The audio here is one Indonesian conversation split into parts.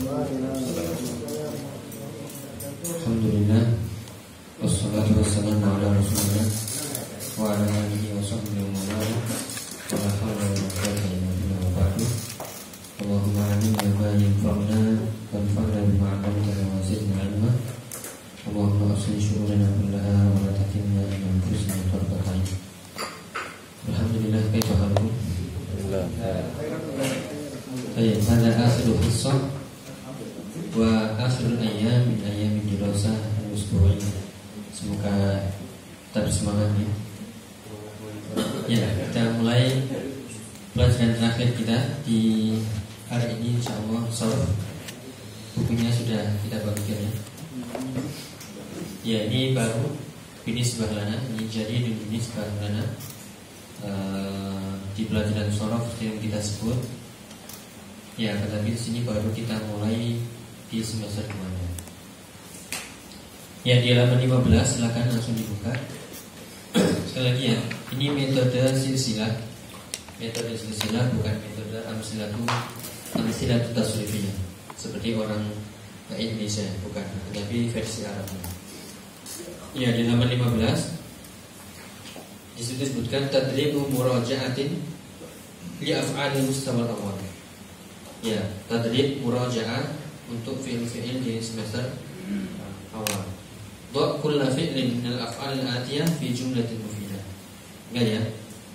Alhamdulillah, wassalatu wassalamu ala rasulillah wa ala alihi wa sahbihi wa man wala, wa la hawla wa la quwwata illa billah wa ba'du. Allahumma alimna ma yanfa'una wanfa'na bima 'allamtana wa zidna 'ilma. Allahumma aslih syu'unana kullaha wa la takilna ila anfusina tarfata 'ain. Alhamdulillah, kaifa halukum? Baik, pada akhir hissah wa akhirul ayyam min ayyamin dirasah al-usbu'i. Semoga tetap semangat ya. Ya, kita mulai pelajaran terakhir kita di hari ini, insyaallah. Sharh bukunya sudah kita bagikan ya. Ya, ini baru ini sebelah lana, ini jadi ini sebelah lana. Di pelajaran sharh yang kita sebut. Ya, tetapi di sini baru kita mulai di semester 2. Ya, di halaman 15 silakan langsung dibuka. Sekali lagi ya, ini metode silsilah. Metode silsilah bukan metode amsilatu tasrifiyah seperti orang Indonesia, bukan, tetapi versi Arabnya. Ya, di halaman 15 disebutkan tadribu muraja'atin li af'ali mustawal awal. Ya, tadrib muraja'ah untuk fi'il-fi'il di semester awal. Dha' kullu fi'lin min al-af'al al-atiyah fi jumlatin mufidah. Enggak ya?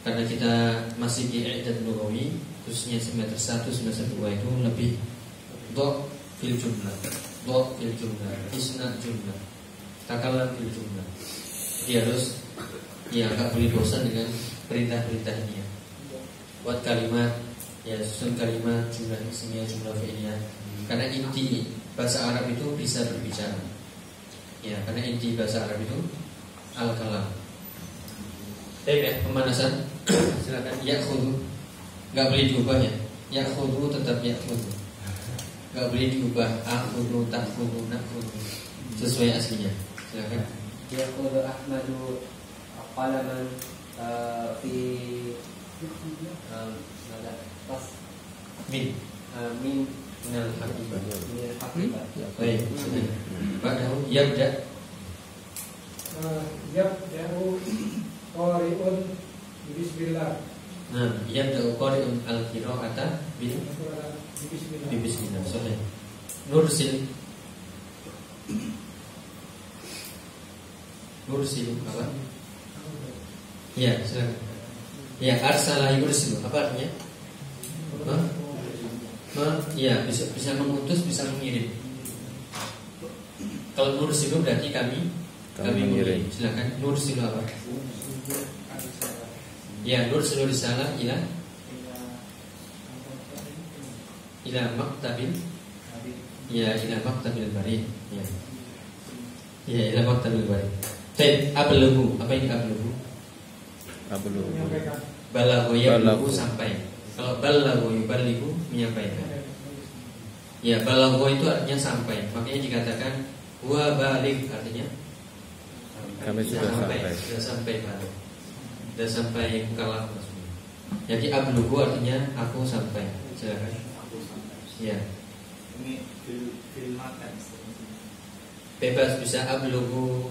Karena kita masih di i'dad lughawi, khususnya semester 1, semester 2 itu lebih dha' fil jumlah. Dha' fil jumlah, isnad jumlah, takalam fil jumlah. Dia harus enggak boleh bosan dengan perintah-perintah ini ya. Buat kalimat, ya susun kalimat, jumlah ismiyah, jumlah fi'liyah. Karena inti bahasa Arab itu bisa berbicara. Ya, karena inti bahasa Arab itu al-kalam. Baik, pemanasan. Silakan. Ya'khudhu. Enggak boleh diubah ya. Ya'khudhu tetap ya'khudhu. Enggak boleh diubah akhudhu, ta'khudhu, na'khudhu. Sesuai aslinya. Silakan. Ya'khudhu Ahmadu qalaman fi pas min minal haqibah. Baik. Ba'dahu yabda. Yabda'u qari'un bismillah. Nah, yabda'u qari'un al-qira'ata bismillah. Sahih. Nursil apa? Ya, silakan. Ya, arsala yursilu. Apa artinya? Ya, bisa mengutus, bisa mengirim. Kalau nursilu berarti kami mengirim. Silakan. Nursilu apa? Ya, nursilu risalah ila maktabil. Ya, ila maktabil barid. Ya. Ya, ila maktabil barid. Baik, ablughu. Apa ini ablughu? Balaghu yablughu, sampai. Kalau balaghu yuballighu, menyampaikan. Ya, balaghu itu artinya sampai. Makanya dikatakan huwa baligh, artinya kami sudah sampai. Sudah sampai baligh. Sudah sampai mukalaf maksudnya. Jadi ablughu artinya aku sampai. Silakan. Ya. Ini film makan. Bebas, bisa ablughu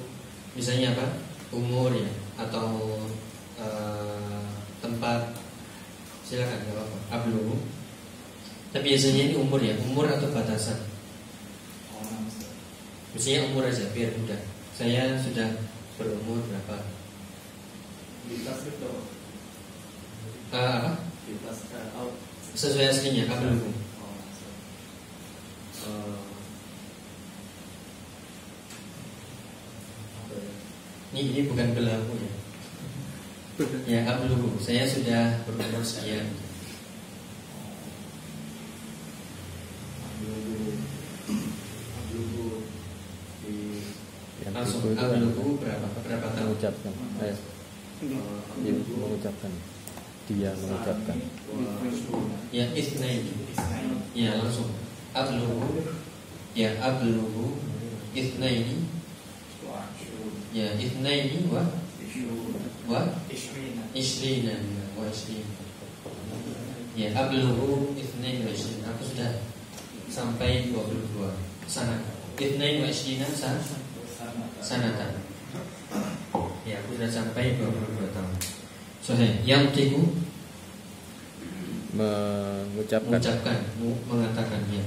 misalnya apa? Umur ya, atau tempat. Silakan, enggak apa-apa. Ablughu. Tapi biasanya ini umur ya, umur atau batasan. Misalnya umur aja biar mudah. Saya sudah berumur berapa? Apa? Sesuai aslinya ablughu. Ini bukan belagu ya. Ya, ablughu. Saya sudah berumur sekian. Langsung ablughu berapa tahun? Mengucapkan. Mengucapkan. Dia mengucapkan. Ya, isnaini. Ya, langsung ablughu. Ya, ablughu isnaini. Ya, isnaini wa ishrina. Ya, ablughu isnaini wa ishrina. Aku sudah sampai 22 sana. Itnain wa ishrina sanatan. Ya, aku sudah sampai 22 tahun. Sahih. Yang tiku mengucapkan, mengatakan ya.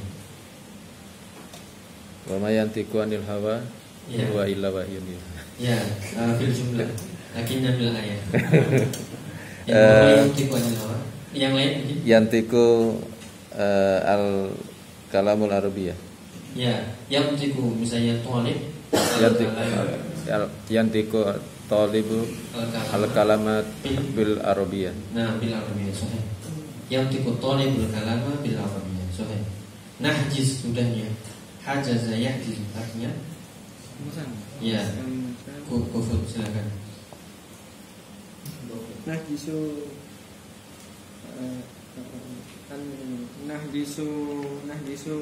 Wa ma yantiqu anil hawa Ya. wa illa wahyun. Ya, fil jumlah. Lakinna bil ayat. Yang tiku anil hawa. Yang lain mungkin? Yantiqu al kalamul arabiyah. Ya, yang tiku misalnya thalib. Yantiqu talibu al kalamat bil arabiyah. Nah, bil arabiyah sahih. Yang tiku talibul kalama bil arabiyah sahih. Nahjiz sudahnya. Hajaza yahjiz artinya. Ya. Kufut silakan. Nahjisu nahjisu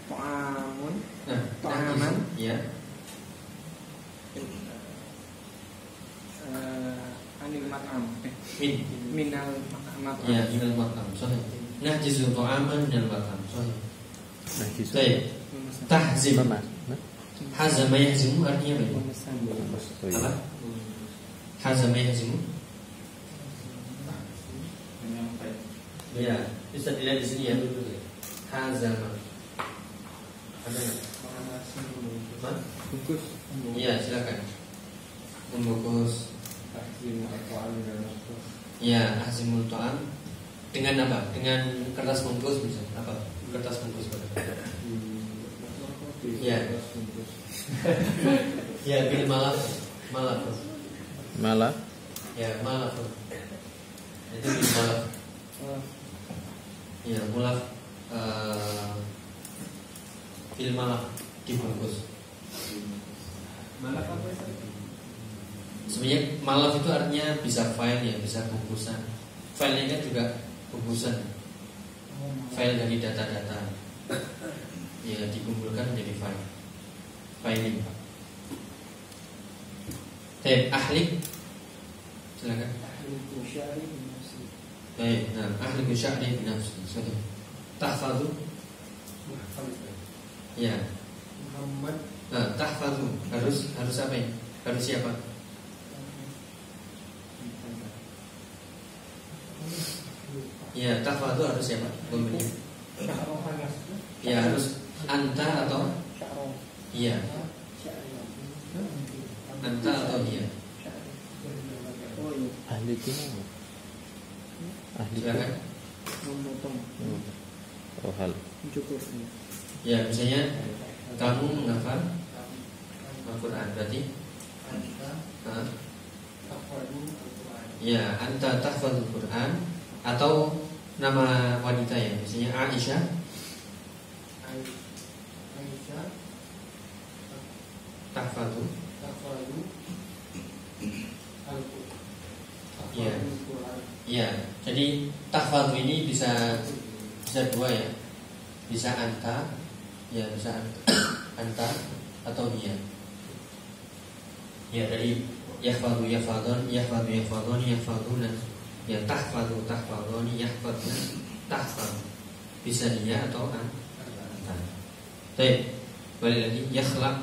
ta'amun Nah, ta'aman ya. anil mat'am minal mat'am. Ya, minal mat'am sahih. Nahjizu ta'aman minal mat'am sahih. Nahjisu. Baik. Tahzim. Hazama yahzimu artinya apa? Oh, iya. Apa? Hazama yahzimu. Ya, bisa dilihat di sini ya. Hazama. Ada nggak? Apa? Bungkus. Iya, silakan. Membungkus. Ya, azimul ta'am. Dengan apa? Dengan kertas bungkus bisa. Apa? Kertas bungkus pada. Ya. Ya, bil malaf. Malah Ya, malaf. Itu bil malaf. Ya, mulaf bil malaf dibungkus. Malaf apa itu? Sebenarnya malaf itu artinya bisa file ya, bisa bungkusan. Filenya kan juga bungkusan. File dari data-data ya dikumpulkan menjadi file. Filing. Ahli. Silakan. Baik, nah, ahli sya'ri binafsi. Sahih. Tahfadhu. Ya. Muhammad Nah, tahfadhu harus apa ya? Harus siapa? Ya, tahfadhu harus siapa? Pemberi. Ya, harus anta atau iya. Anta atau iya. ahli itu apa? Ahli itu Silakan. Memotong. oh hal. Cukup. Ya, misalnya kamu menghafal Al-Quran berarti ya, anta tahfadzul Quran atau nama wanita ya, misalnya Aisyah. Tahfadzu. Ya. Ya, jadi tahfadzu ini bisa dua ya. Bisa anta, ya bisa anta atau dia. Ya, dari yahfadzu yahfadzun, yahfadzu yahfadzun, yahfadzuna. Ya, tahfadzu tahfadzuni, yahfadzuna, tahfadzu. Bisa dia atau anta. Baik, balik lagi yakhlaq.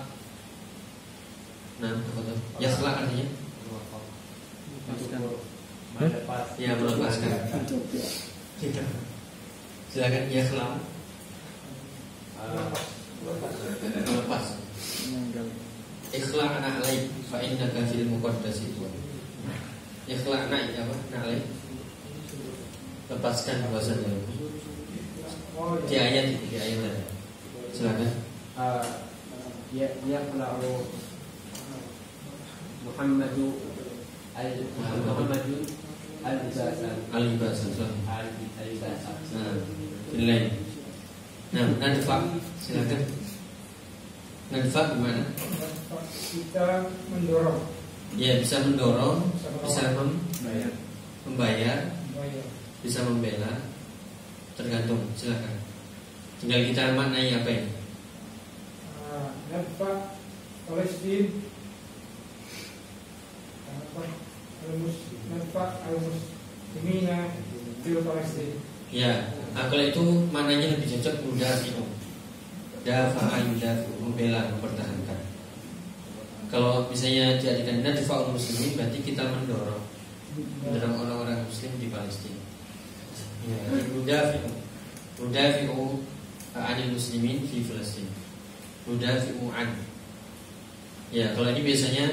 Nah, apa tuh? Yakhlaq artinya? Ya, melepaskan. Silakan yakhlaq. Melepas. Ikhla'na alaik fa innaka fil muqaddasi tuan. Ikhla'na apa? Alaik. Lepaskan bahasanya. Di ayat itu, di ayat. Silakan. Yaqla'u Muhammadun al-libasan. Al-libasan. Al-libasan. Nah, lain. Nah, nadfa. Silakan. Nadfa gimana? kita mendorong Ya, bisa mendorong, bisa membayar, bisa membela, tergantung. Silakan. Tinggal kita maknai apa ini. Nadfa Palestina Nadfa al-Muslimina fil Palestina. Ya, kalau itu mananya lebih cocok mudafi'u. Dafa'a yudafi'u, membela, mempertahankan. Kalau misalnya dijadikan nadfa'ul muslimin, berarti kita mendorong orang-orang muslim di Palestina. Ya, mudafi'u anil muslimin fi Palestina. Mudafi'u an. Ya, kalau ini biasanya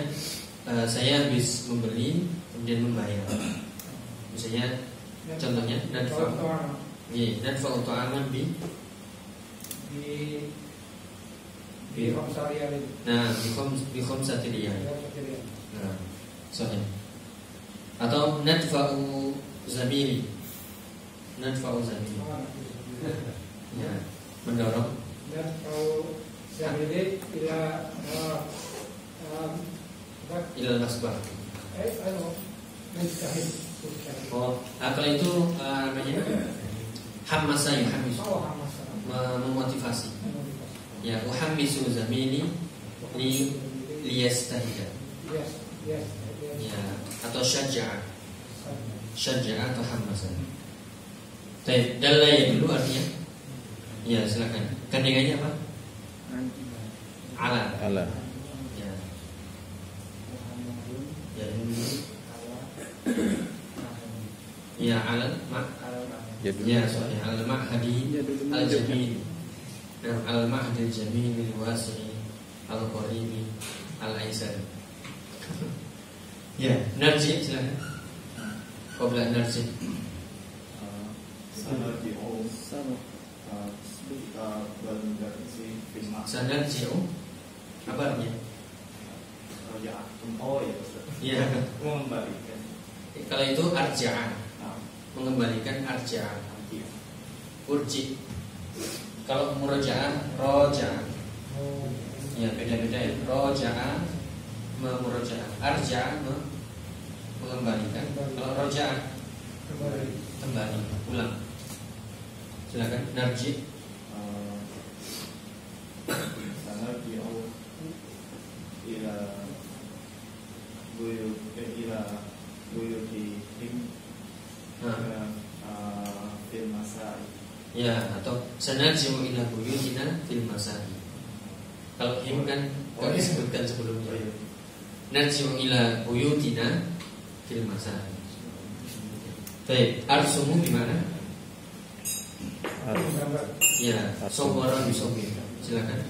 saya habis membeli kemudian membayar. Misalnya contohnya nadfa'u ta'aman bi khamsa riyal. Nah, bi khamsati riyal. Nah, soalnya atau nadfa'u zamili. Nadfa'u zamili. Ya, mendorong. Nadfa'u zamili ila Ilal masbah. mustahil. Oh, kalau itu namanya hammasa yuhammisu. Oh, hamasa. Memotivasi. Ya, uhammisu zamili liyastahida. Yes. Ya, atau syajja'a. Syajja'a atau hammasa. Baik, dalai dulu artinya. Ya, silakan. Kandungannya apa? Ala. Ala. Ya. Ya, dulu. Ya, ala mak. Ya, soalnya al mahdi al jamil. Dan al mahdi al jamil al wasi al qarimi al aisan. Ya, narji silakan. Qabla narji. Sanarji'u Sama. berinteraksi filmat. Sanarji'u apa artinya? Ya, oh ya Ustaz. Ya, Mengembalikan. kalau itu arja'a, Nah, mengembalikan arja'a. nanti. Urji. Kalau muraja'ah, roja'a. Ya, beda-beda ya. Roja'a, memuraja'ah. Arja'a, mengembalikan. Kalau roja'a, kembali, pulang. Silakan, narji. Sanarji'u ila buyutihim Nah, fil masai. ya, atau sanarji'u ila buyutina fil masai. Kalau him kan kami sebutkan sebelumnya. Narji'u ila buyutina fil masai. Baik, arsumu gimana? Ya, sobara bisobir. Silakan.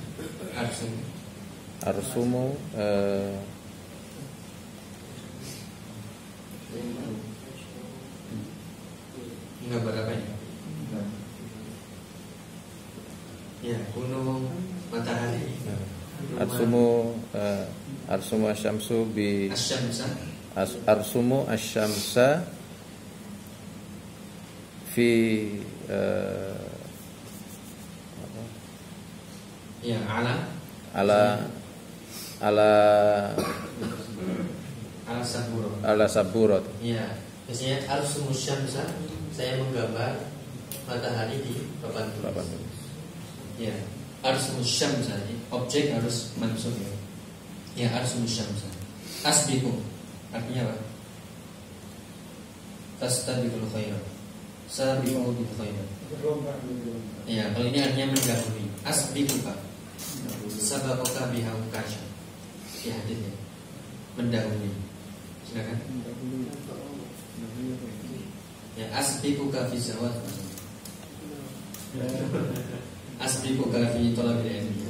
Arsumu. Arsumu Gambar apa ini? Ya, gunung, matahari. arsumu asyamsu bi Asyamsa. arsumu asyamsa fi Ya, ala saburo. ala saburat. Ya, biasanya arsumu syamsa, saya menggambar matahari di papan tulis. Ya, arsumu syamsa, objek harus mansub ya. Ya, arsumu syamsa. Asbiqu artinya apa? Tastabiqul khairat. Sabiqu bil khairat. Ya, kalau ini artinya mendahului. Asbiqu Pak. Sabaqa biha ukasha. Ya, hadisnya. Mendahului. Silakan. Ya, asbiquka fi zawat. Asbiquka fi talabil ilmi.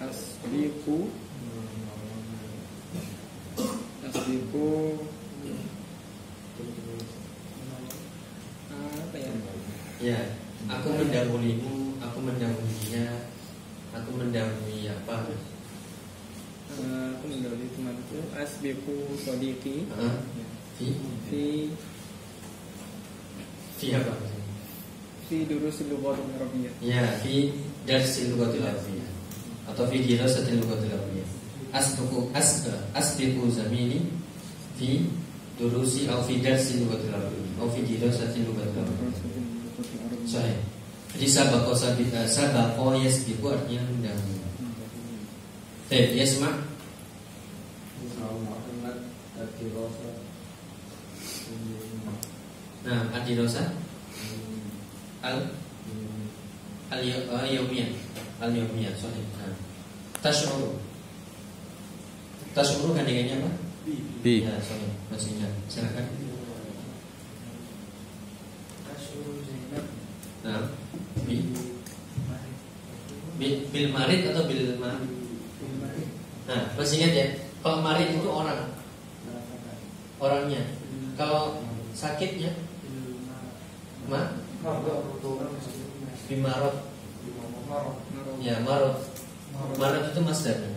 Asbiku apa ya? Ya, aku mendahulimu, aku mendahului dia, aku mendahului apa? Aku mendahului temanku. Asbiku sodiki Fi fi apa? fi durusil lughatil arabiyyah. Ya, fi darsil lughatil arabiyyah atau fi dirasatil lughatil arabiyyah. Asbiqu zamili fi durusi atau fi darsil lughatil arabiyyah atau fi dirasatil lughatil arabiyyah. Sahih. Jadi sabaqo yasbiqu artinya mendahului. Baik, ya semak. Nah, adirosa. Al-yawmiyah, sorry. Nah. Tash'uru kandungannya apa? Bi. Ya, sorry, masih ingat. Silakan. Nah, bil marid atau bil ma? Nah, masih ingat ya? Kalau marid itu orangnya. Kalau sakitnya bimarot. Ya, marot. Marot itu masdarnya.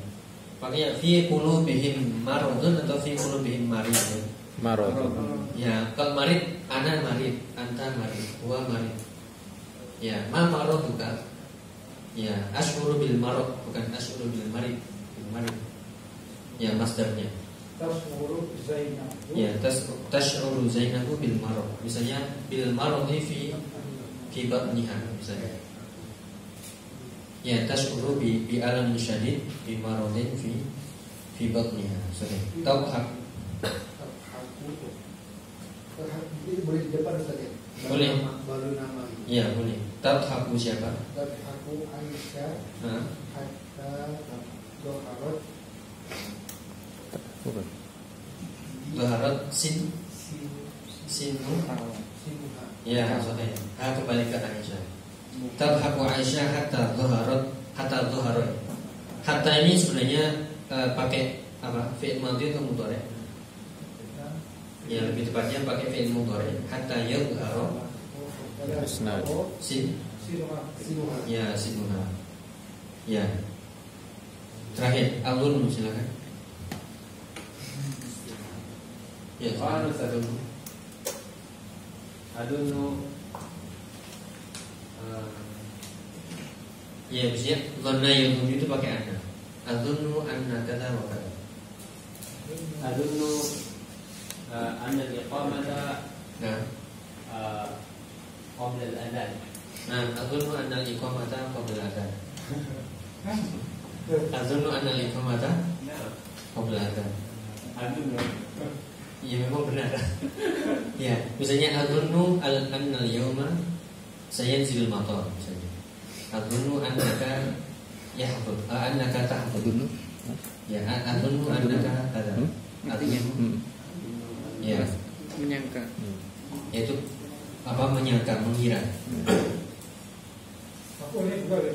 Makanya fi qulubihim maradun atau fi qulubihim marid. Marad. Ya, kalau marid ana marid, anta marid, huwa marid. Ya, ma marad bukan. Ya, asyuru bil marad bukan asyuru bil marid. Bil marid. Ya, masdarnya. Tash'uru Zainabu. Ya, tash'uru Zainabu bil marad. Misalnya bil marad fi batniha misalnya. Ya, tash'uru bi alam syadid bi maradin fi batniha. Sorry. Tauhab. Itu boleh di depan Ustaz ya? Boleh. Baru nama. Ya, boleh. Tauhabu siapa? Tadhaku Aisyah Hah? hatta doharot Bukan. Zaharat sinu. sinuha. Ya, sorry. Kembali ke Aisyah. Tadhaku Aisyah hatta zaharat. Hatta ini sebenarnya pakai apa? Fi'il madhi atau mudhari'? Ya, lebih tepatnya pakai fi'il mudhari'. Hatta yadhhara Isnad. Sinuha. Ya, sinuha. Ya. Terakhir, alun silakan. Ya, Anu satu. Adunu. Ya, biasanya dhanna yadhunnu itu pakai anna. Adhunnu anna kata wa kata. Adunu. Anda iqamata. Nah, qabla al-adhan. adhunnu anna al-iqamata qabla al-adhan. Adhunnu anna al-iqamata qabla al-adhan. Adunu. Ya, memang benar. Ya, misalnya adhunnu anna al-yawma sayanzilul matar misalnya. Adhunnu annaka yahbud, annaka tahbud. Ya, adhunnu annaka kada. Adhunnu. Ya, Menyangka. yaitu apa, menyangka, mengira. Aku ini juga ada.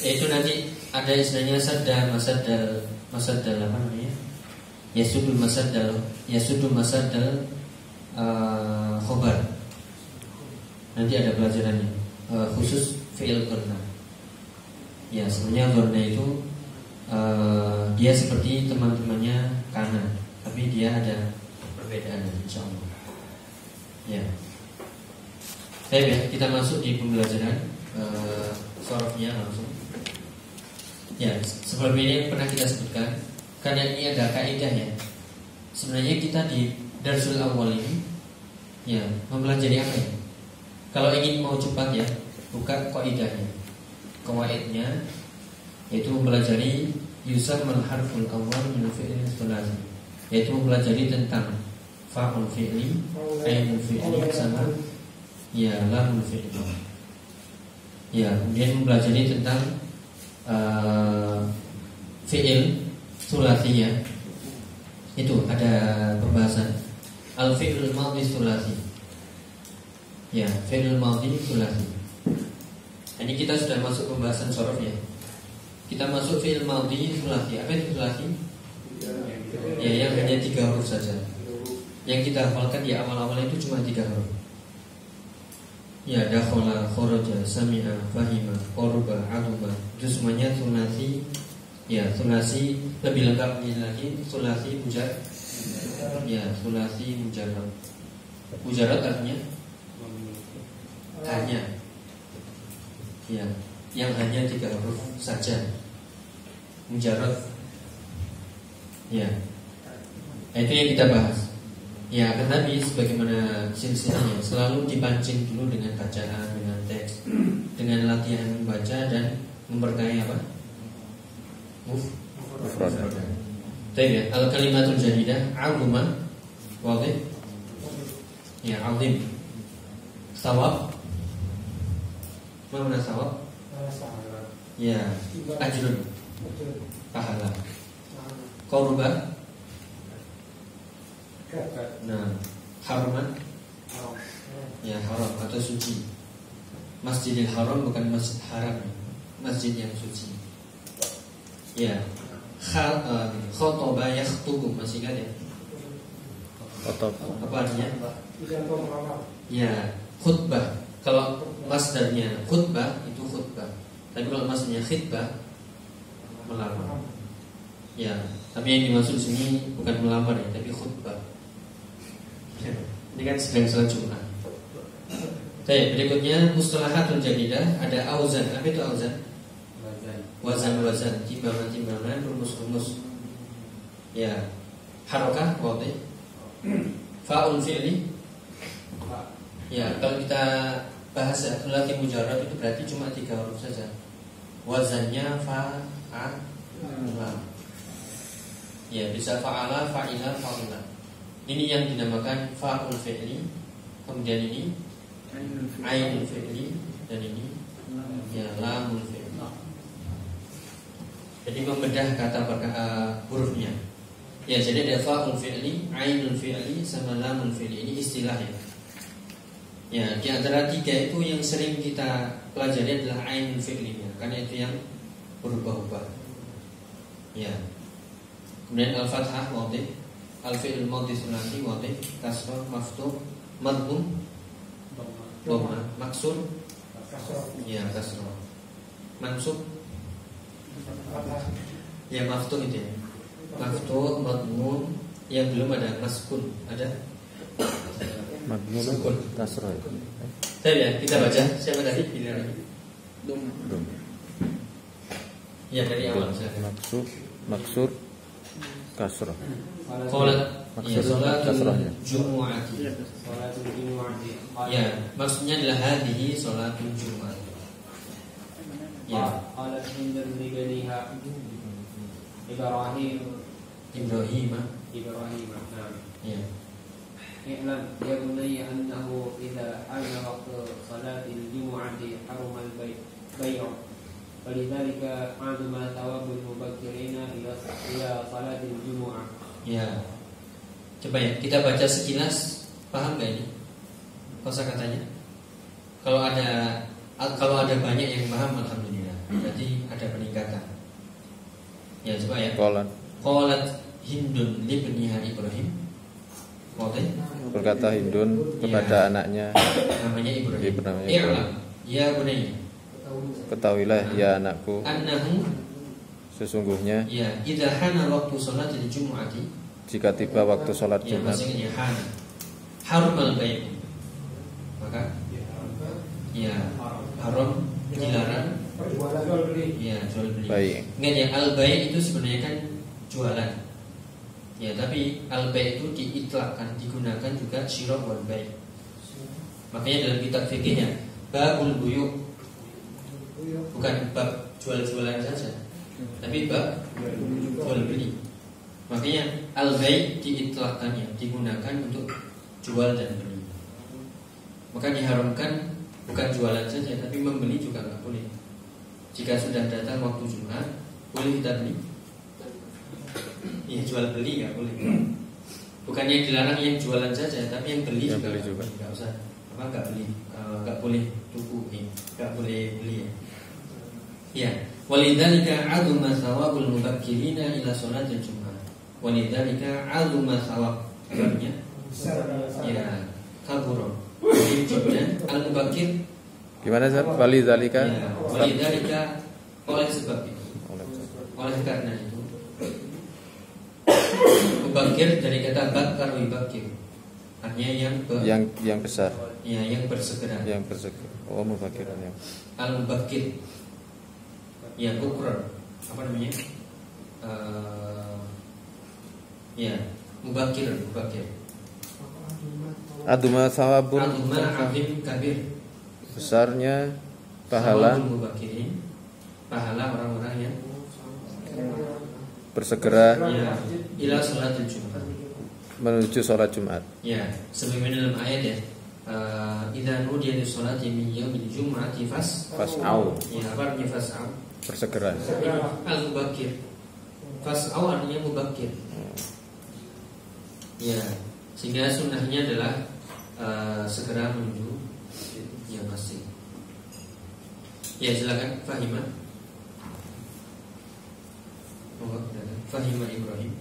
Itu nanti ada istilahnya sadda, masaddal apa namanya? Yasudul masaddal khobar. Nanti ada pelajarannya khusus fi'il dhanna. Ya, sebenarnya dhanna itu dia seperti teman-temannya kana, tapi dia ada perbedaan insyaallah. Ya. Baik ya, kita masuk di pembelajaran sorofnya langsung. Ya, sebelum ini pernah kita sebutkan, karena ini ada kaidah ya. Sebenarnya kita di darsul awal ini ya mempelajari apa ya? Kalau ingin mau cepat ya, buka kaidahnya. Kawaidnya yaitu mempelajari yusammal harful awal min fi'lin thulathi, yaitu mempelajari tentang fa'ul fi'li, ainul fi'li sama ya lamul fi'li. Ya, kemudian mempelajari tentang fi'il thulathi ya. Itu ada pembahasan al-fi'lul madhi thulathi. Ya, fi'il madhi thulathi. Ini kita sudah masuk pembahasan shorof ya. Kita masuk fi'il madhi thulathi. Apa itu thulathi? Ya, yang hanya 3 huruf saja. Yang kita hafalkan di awal-awal itu cuma 3 huruf. Ya, dakhala, kharaja, sami'a, fahima, qaruba, aluma. Itu semuanya thulathi. Ya, thulathi lebih lengkapnya lagi thulathi mujarrad. Ya, thulathi mujarrad. Mujarrad artinya hanya. Ya, yang hanya 3 huruf saja. Mujarrad. Ya. Itu yang kita bahas. Ya, akan tapi sebagaimana silsilahnya selalu dipancing dulu dengan bacaan, dengan teks, dengan latihan membaca dan memperkaya apa? Mufrad. Baik ya, al-kalimatul jadidah azuma wadih. Ya, azim. Thawab Mana sawab? salah. Ya, ajrun, Betul. pahala. Salah. Qurba, Kat. nah, haruman, ya haram atau suci. Masjidil Haram bukan masjid haram, masjid yang suci. Ya, khotoba yakhtubu, masih ingat ya? Atau Apa artinya? Tidak tahu melamar. Ya, khutbah. Kalau masdarnya khutbah itu khutbah. Tapi kalau masdarnya khitbah melamar. Ya, tapi yang dimaksud sini bukan melamar ya, tapi khutbah. Ya, ini kan sedang salat Jumat. Baik, berikutnya mustalahatul jadidah, ada auzan. Apa itu auzan? Wazan-wazan, timbangan-timbangan, rumus-rumus. Ya, harokah, wadih. Fa'ul fi'li. Ya, kalau kita bahasa sulati mujarrad itu berarti cuma 3 huruf saja. Wazannya fa'ala. Ya, bisa fa'ala, fa'ila, fa'ila. Ini yang dinamakan fa'ul fi'li. Kemudian ini ainul fi'li, dan ini ya lamul fi'li. Jadi membedah kata hurufnya. Ya, jadi ada fa'ul fi'li, ainul fi'li, sama lamul fi'li. Ini istilahnya. Ya, di antara 3 itu yang sering kita pelajari adalah ainul fi'linya, karena itu yang berubah-ubah. Ya. Kemudian al-fathah wadih, al-fi'l madhi sulasi wadih, kasrah, maftuh, madhum, dhamma, maksur, ya kasrah, mansub, ya maftuh itu ya. Maftuh, madhum, yang belum ada maskun, ada madmun kasrah. Saya ya, kita baca. Siapa tadi? Pilihan. Ya, dari awal saya. Maksur kasrah. Qolat, ya, salatul kasrahnya. jumu'ati. Salatul jumu'ati. Ya, maksudnya adalah hadhihi salatul jumu'ah. Ya, Qalat hindun li baniha Ibrahim. Ibrahim. Nah. Ya. I'lam ya bunayya annahu idza hana waqtu salatil jumu'ati haruma al-bay'u. Walidzalika 'azama thawabul mubakkirina ila salatil jumu'ah. Ya. Coba ya, kita baca sekilas, paham gak ini kosakatanya? Kalau ada banyak yang paham, alhamdulillah. Berarti ada peningkatan. Ya, coba ya. Qalat hindun li baniha Ibrahim. Oke. Berkata Hindun kepada anaknya, Namanya Ibrahim. Ibrahim. I'lam, ya bunayya. ketahuilah ya anakku, Annahu, sesungguhnya ya, idza hana waqtu sholatil jumu'ati. jika tiba waktu sholat Ya, Jumat, maksudnya hana. Harumal bai'. Maka ya, haram, dilarang, Jual beli. ya, jual beli. baik. Ingat ya, al-bai' itu sebenarnya kan jualan. Ya, tapi al-bai' itu diitlakkan, digunakan juga syira' wal bai'. Makanya dalam kitab fikihnya babul buyu', bukan bab jual-jualan saja, tapi bab jual beli. Makanya al-bai' diitlakkannya, digunakan untuk jual dan beli. Maka diharamkan bukan jualan saja, tapi membeli juga nggak boleh. Jika sudah datang waktu Jumat, boleh kita beli. Ya, jual beli nggak boleh. Bukan yang dilarang yang jualan saja, tapi yang beli Yang juga beli juga. nggak usah. Apa nggak beli? Nggak boleh tuku, nggak boleh beli ya. Ya, walidzalika 'azuma thawabul mubakkirina ila sholatil Jumat. Walidzalika 'azuma thawab. Artinya ya, kabur. Judulnya al-mubakkir. Gimana Zat? Wali zalika? Ya, walidzalika, oleh sebab itu. Oleh karena itu, mubakir dari kata bakar wibakir, artinya yang besar, ya, yang bersegera. yang bersegera. Oh, mubakiran yang Al-mubakir, ya, bukran, apa namanya? Ya, mubakir. aduma sawabun, Aduma azim kabir. besarnya pahala Sawabul mubakirin, pahala orang-orang yang bersegera ya, ila sholatil Jumat. menuju sholat Jumat. Ya, sebagaimana dalam ayat ya, idza nudiya lis-sholati min yaumil jum'ati Fas'au, ya, apa artinya fas'au? bersegera. Al-mubakir. Fas'au artinya mubakir. Ya, sehingga sunnahnya adalah segera menuju ya masjid. Ya, silakan Fahimah. Fahimah Ibrahim.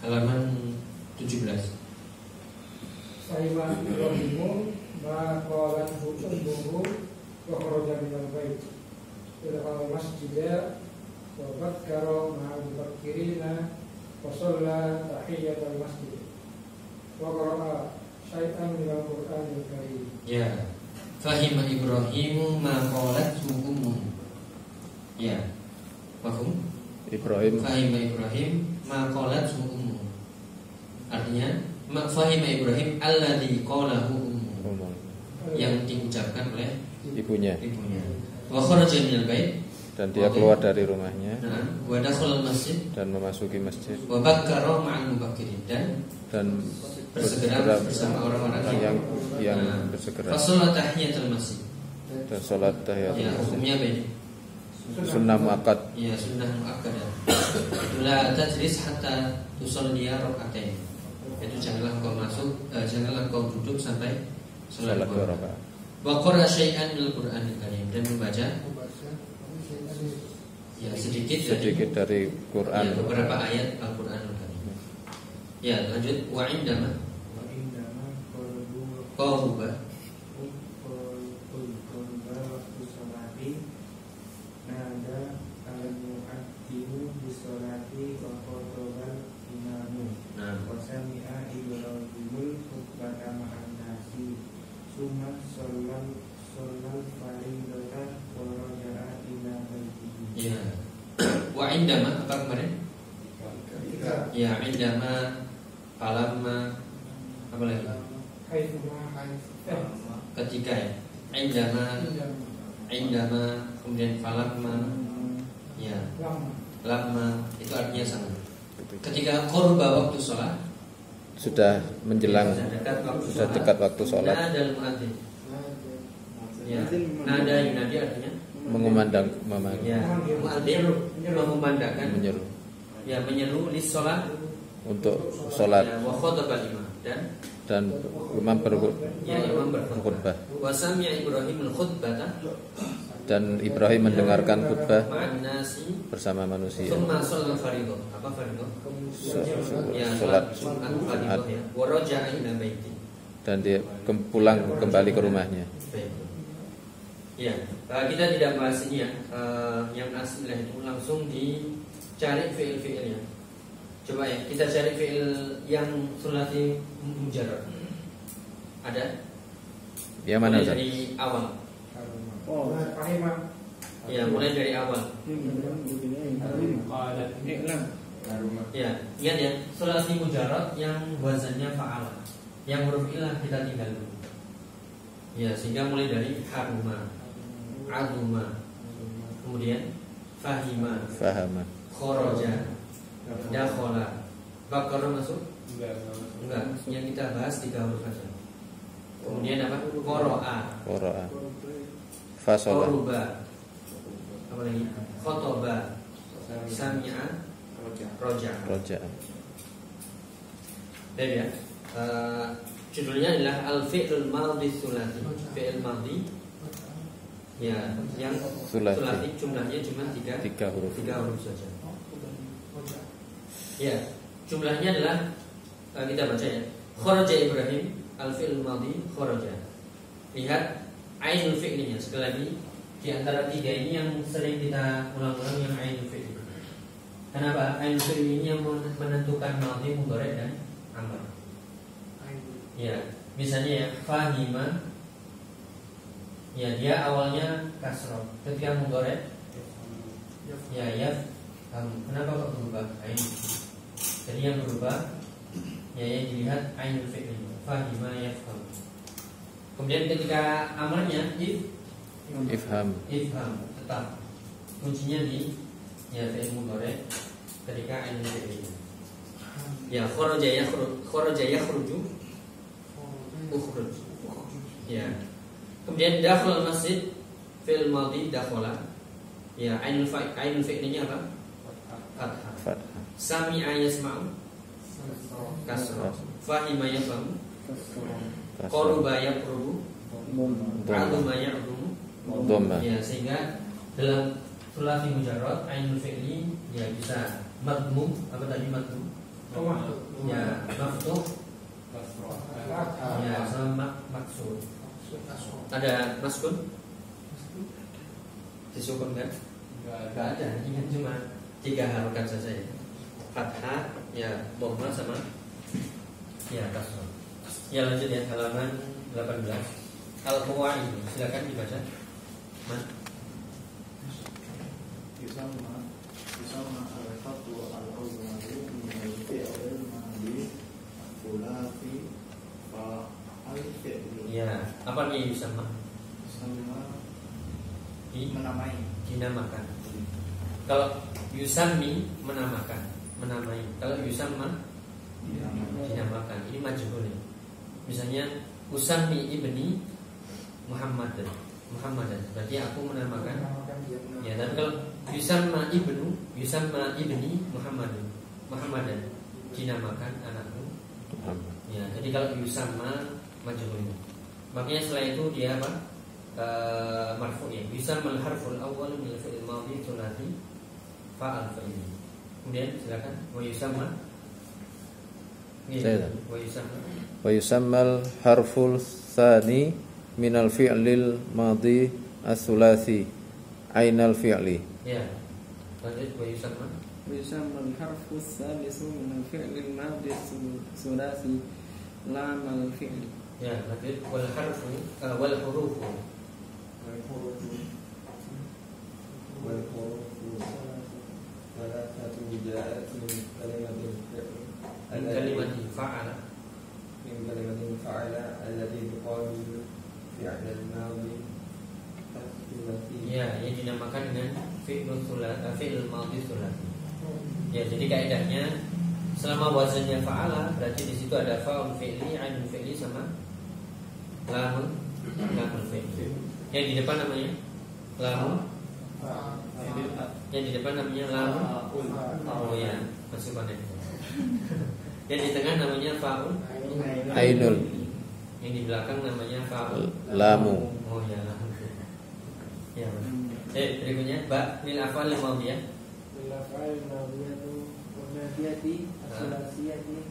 Halaman 17. Fahimah Ibrahimu ma qalat ummuhu wa kharaja minal bait. Ila masjida wa bakkara ma'al mubakkirina wa shalla tahiyatal masjid. Wa qara'a syai'an minal Qur'anil Karim. Ya. Fahimah Ibrahim ma qalat ummuhu. Ya. Paham? Ibrahim, Fahimah Ibrahim ma qalat ummuhu. Artinya fahimah Ibrahim alladzi qalahu ummuhu, yang diucapkan oleh ibunya, ibunya. Wa kharaja minal bait, dan dia keluar dari rumahnya nah, wa dakhala masjid, dan memasuki masjid wa bakkara ma'al mubakkirin, dan bersegera bersama orang-orang yang nah, bersegera, fasolat tahiyatul masjid, dan sholat tahiyatul ya, masjid. hukumnya apa ini? Sunnah muakkad. Ya, sunnah muakkadah. La tajlis hatta tusalliya rak'atain. Itu janganlah kau janganlah kau duduk sampai salat Salat 2 dua rakaat. Wa qara syai'an minal Qur'anil Karim, dan membaca ya sedikit dari Quran. ya, beberapa ayat Al-Qur'anul Karim. Ya, lanjut wa indama qaruba nah, ya. Wa indama apa kemarin? Ya, indama, falamma, apa lagi? Ketika ya. Indama, kemudian falamma, ya. Lamma itu artinya sama. Ketika qurba waktu sholat, Sudah menjelang, sudah dekat waktu sholat, Nadal muadzin. Ya, nada yunadi artinya mengumandang, ya, muadzin mengumandangkan, menyeru ya, menyeru lis sholat untuk sholat, ya, wa khotabal imam, dan imam ya, imam berkhutbah. wa sami'a Ibrahim al-khutbata Dan Ibrahim mendengarkan khutbah ma'an nasi bersama manusia. thumma shalla fardhu. Apa fardhu? Ya, Sholat Jumat Jumat, fardhu ya. Wa raja'a ila baiti. dan dia pulang kembali ke rumahnya. Baik. Ya, kita tidak bahas ini ya. Yang aslinya itu langsung dicari fiil-fiilnya. Coba ya, kita cari fiil yang sulasi mujarrad. Ada? Yang mana, Mulai Ustaz? dari awal. Oh, Fahimah Ya, mulai dari awal. Ya, ingat ya, sulasi mujarrad yang wazannya fa'ala. Yang huruf ilah kita tinggal dulu. Ya, sehingga mulai dari haruma, azuma, kemudian fahima, Fahama. khoroja, dakhola, bakara masuk? Enggak. Yang kita bahas 3 huruf saja. Kemudian apa? Qoro'a, Qura'a. Fasolah. qoruba, apa lagi? Khotoba, sami'a, roja. Roja. Baik ya. Judulnya adalah al-fi'lul madhi tsulati. Fi'il madhi ya, yang Tsulati. tsulati jumlahnya cuma 3 3 huruf. saja. Ya, jumlahnya adalah kita baca ya. Kharaja Ibrahim, al-fi'lul madhi kharaja. Lihat ainul fi'linya. Sekali lagi, di antara 3 ini yang sering kita ulang-ulang yang ainul fi'li. Kenapa? Ainul fi'li ini yang menentukan madhi, mudhari dan amr. Ya, misalnya ya, fahima, ya dia awalnya kasroh. Ketika mudhari, ya kenapa kok berubah? Ain. Jadi yang berubah, ya yang dilihat ainul fi'li. Fahima yafham. Kemudian ketika amalnya Ifham. tetap kuncinya di ya fi'il mudhari ketika ainul fi'li. Ya, kharaja yakhruju ukhruj. Ya. Kemudian dakhal masjid fi'il madhi dakhala. Ya, ainul fi'linya apa? Fathah. Fathah. Sami'a yasma'u kasrah. Fahima yafhamu qaruba yaqrubu azuma ya'zumu. Dhamma. Ya, sehingga dalam sulasi mujarrad ainul fi'li ya bisa madmum, apa tadi madmum? Ya, maftuh. Ya, sama maksud. Ada maskun? Disukun kan? Enggak ada, ini kan cuma 3 harokat saja ya. Fathah, ya, dhamma sama ya kasrah. Ya, lanjut ya, halaman 18. Al-Qawaid, silakan dibaca. Yusamma al-khatu al-awwalu min al-fi'l al-madhi thulathi fa al-fi'l. Ya, apa nih yusamma? Yusamma menamai, dinamakan. Kalau yusammi menamakan, menamai. Kalau yusamma dinamakan. Ini majhul ya. Misalnya usammi ibni Muhammadan. Berarti aku menamakan. Ya, tapi kalau yusamma ibni Muhammadan dinamakan anakku. Ya, jadi kalau yusamma majhul. Makanya setelah itu dia apa? Marfu ya. Yusamma al-harful awwal min al-fi'il madhi thulathi fa'al fa'il. Kemudian silakan wa yusamma. Wa yusammal harful tsani min al-fi'lil madhi as-tsulathi ainal fi'li. Ya. Lanjut wa yusamma. ويسمى الحرف الثالث من الفعل الماضي الثلاثي لام الفعل. Ya, lanjut wal harfu wal hurufu. Kalimat fa'ala. من كلمة فعل التي تقابل فعل الماضي الثلاثي. Ya, yang dinamakan dengan fi'il madhi thulathi. Ya, jadi kaidahnya selama wazannya fa'ala berarti di situ ada fa'ul fi'li, ainul fi'li sama lamul fi'li. Yang di depan namanya lamul. Yang di depan namanya lamul. Oh ya, masih konek. Yang di tengah namanya fa'ul Ainul. Yang di belakang namanya fa'ul Lamu. Oh ya, lamul. Ya. Berikutnya ba lil af'al madhiyah. Al-af'al madhiyatu wa nadiyati as-salasiyati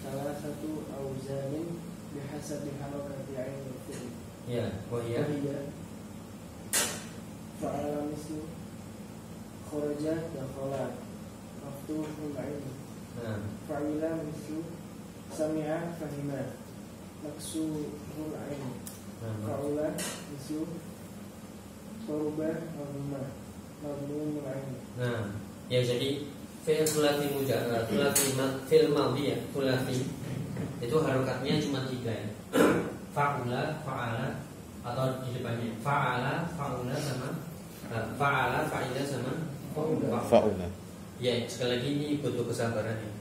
salah satu auzanin bihasabi harakati ainul fi'l. Ya, wa hiya fa'ala mislu kharaja dakhala maftuhul ain. Nah, Fa'ila mislu sami'a fahima maksuhul ain. Fa'ula mislu qaruba madmumul ain. nah, ya jadi fi'il thulathi mujarrad, fi'il madhi ya, thulathi itu harokatnya cuma 3 ya. Fa'ula, fa'ala atau di depannya fa'ala, fa'ula sama fa'ala, fa'ila sama Fa'ula. Ya, sekali lagi ini butuh kesabaran ya.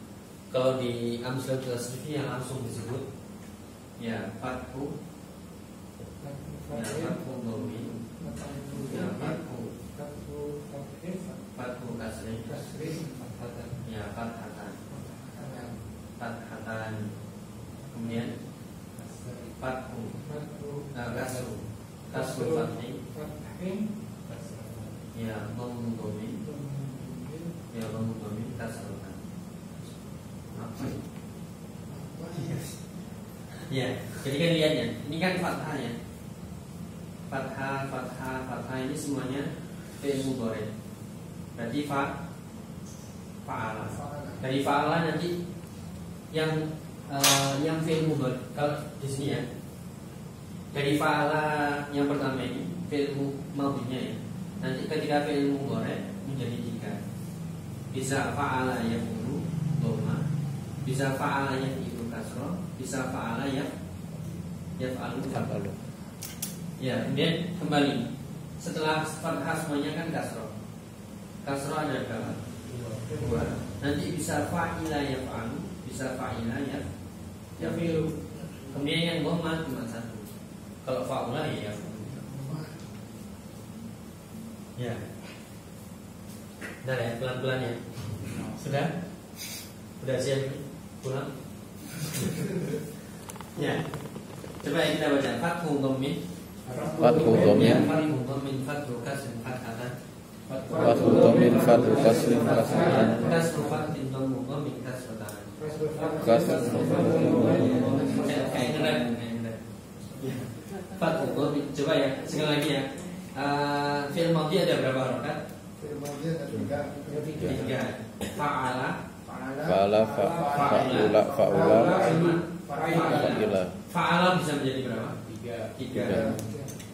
Kalau di amsal tasrifnya langsung disebut ya fathu, ya fathu dhammi, ya fathu kasri, ya fathatan, kemudian fathu kasru fathi, ya dhammu dhammi, ya dhammu dhammi kasrukan. Apa? Ya, jadi kan lihatnya, ini kan fathah ya. Fathah ini semuanya fi'il mudhari. Berarti fa'ala. Dari fa'ala nanti yang fi'il mudhari. Kalau di sini ya. Dari fa'ala yang pertama ini fi'il madhinya ya. Nanti ketika fi'il mudhari menjadi 3. Bisa fa'ala yaqulu dhamma, bisa fa'ala yafi'lu kasra, bisa fa'ala yaf'alu. Ya, kemudian kembali setelah fathah semuanya kan kasra. Kasra ada berapa? 2. Nanti bisa fa'ila yaf'alu, bisa fa'ila ya fi'lu. Kemudian yang dhamma cuma satu. Kalau fa'ula ya ya. Bentar ya, pelan-pelan ya. Sudah siap pulang? Ya. Coba ya kita baca fathu dhammin. Fathu dhammin. Fathu dhammin fathu kasrin fathatan. Fathu dhammin fathu kasrin fathatan. Kasru fathin dhammin kasratan. Kasrin Kayak ngerem. Fathu dhammin. Coba ya, sekali lagi ya. Fi'il madhi ada berapa harakat? Fi'il madhi ada 3. Fa'ala, Fa'ala, fa'ula, fa'ila. Fa'ala bisa menjadi berapa? 3. 3.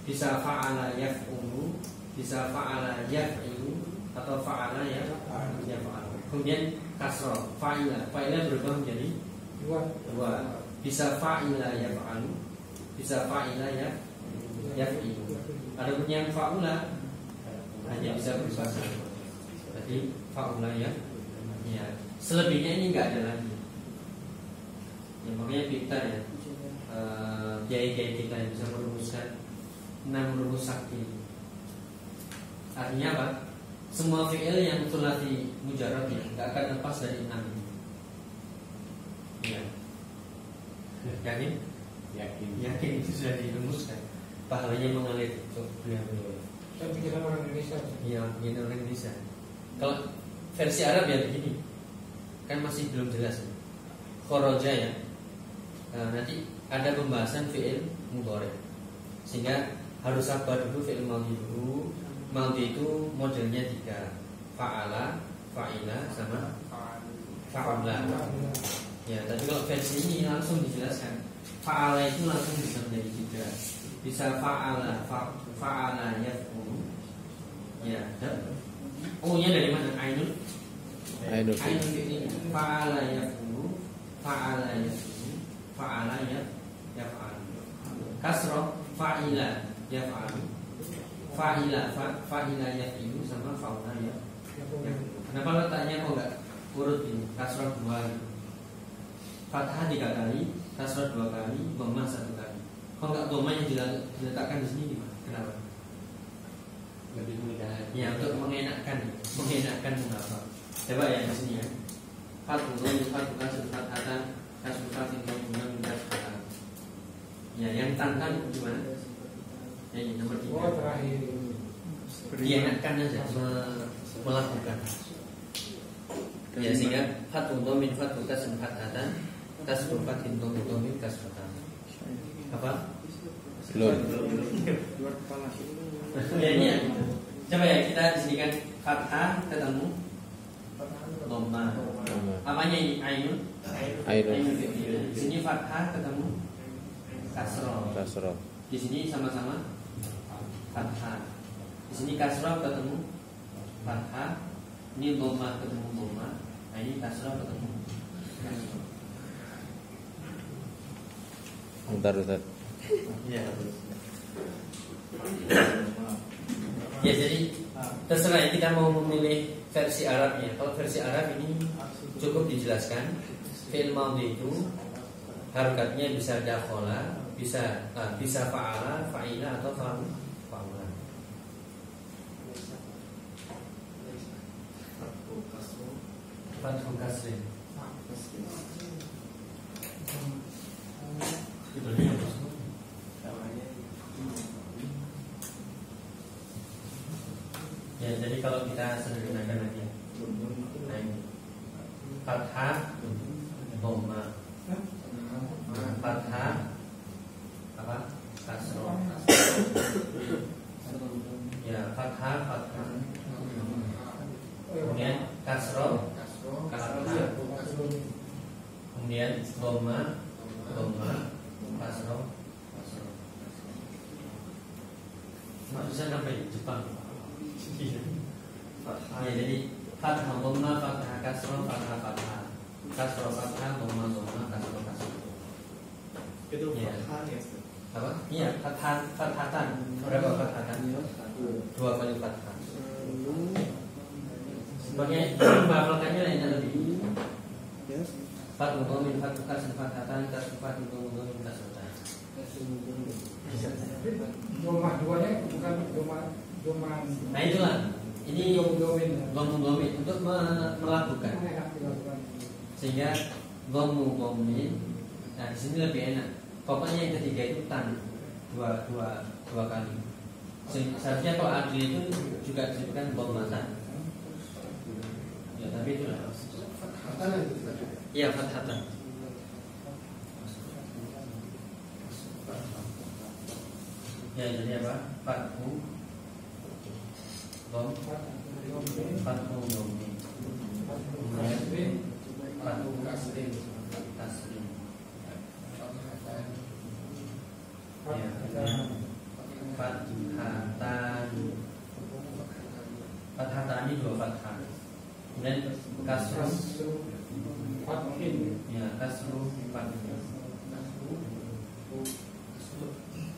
Bisa fa'ala yaf'ulu, bisa fa'ala yaf'ilu, atau fa'ala yaf'alu. Kemudian kasroh, fa'ila berubah menjadi 2. Bisa fa'ila yaf'alu, bisa fa'ila yaf'ilu. Adapun yang fa'ula hanya bisa berubah 1. Jadi fa'ula ya. Selebihnya ini nggak ada lagi. Ya, makanya pintar ya. Kiai-kiai kita yang bisa merumuskan 6 rumus sakti. Artinya apa? Semua fi'il yang thulathi mujarrad ya nggak akan lepas dari 6 ini. Ya. Yakin itu sudah dirumuskan. Pahalanya mengalir untuk beliau-beliau. Saya pikiran orang Indonesia. Iya, begini orang Indonesia. Kalau versi Arab ya begini, kan masih belum jelas. Khoroja ya. Nanti ada pembahasan fi'il mudhari. Sehingga harus sabar dulu fi'il madhi dulu. Madhi itu modelnya 3. Fa'ala, fa'ila, sama fa'ula. Ya, tapi kalau versi ini langsung dijelaskan. Fa'ala itu langsung bisa menjadi 3. Bisa fa'ala, fa'ala yaf'ulu. Ya, O-nya dari mana? Ainul. Ainul fi'il. Fa'ala yaf'ulu, fa'ala yaf'ulu, fa'ala yaf'alu. Kasroh fa'ila yaf'alu, fa'ila yaf'ilu, sama fa'ula yaf'alu. Kenapa letaknya kok enggak urut ini? Kasroh 2, fathah 3 kali, kasroh 2 kali, dhammah 1 kali. Kok enggak dhammahnya diletakkan di sini gimana? Kenapa? Lebih mudah. Ya, untuk mengenakkan mengapa? Coba ya di sini ya. Fathu kasrun fathatan kasrun fathin dhammun kasratan. Ya, yang tantan gimana? Ya, ini nomor 3. Oh, terakhir. Dienakkan aja, melakukan. Ya, sehingga fathu dhammin fathu kasrun fathatan kasrun fathin dhammun kasratan. Apa? Belum. Ya, ini ya. Coba ya kita di sini kan fathah ketemu dhammah. Apanya ini? Ainun. Di sini fathah ketemu kasroh. Di sini sama-sama fathah. Di sini kasroh ketemu fathah. Ini dhammah ketemu dhammah. Nah, ini kasroh ketemu kasroh. Bentar. Ya. Ya, jadi terserah ya, kita mau memilih versi Arabnya. Kalau versi Arab ini cukup dijelaskan fi'il madhi itu harokatnya bisa dakhala, bisa fa'ala, fa'ila, atau fa'ula. Fathu kasrin. Judulnya apa? Ya, jadi kalau kita sederhanakan lagi ya. Nah, ini fathah dhammah, fathah apa? Kasroh. Ya, fathah. Kemudian kasroh, fathah. Kemudian dhammah, kasroh. Maksudnya sampai Jepang. Ya, jadi fathah dhammah, fathah kasroh, fathah kasroh, fathah dhammah, kasroh. Itu ya. fathah ya. Apa? Iya, fathatan. Berapa fathatan? 2 kali fathah. Sebagai bahafalkannya lainnya lebih. Fat mudhomin fat kasr fathatan kasr fat mudhomin kasratan. Domah duanya bukan domah. Nah itulah. Ini domin untuk melakukan. Sehingga domin. Nah di sini lebih enak. Pokoknya yang ketiga itu tan dua kali. Seharusnya kalau adil itu juga disebutkan dhammatan. Ya tapi itulah. Iya fathatan. Ya jadi apa? Fathu dom fathu domin. Fathu kasrin. Ya, fathatan ini dua fathah. Kemudian kasru fathin. Ya, kasru fathin.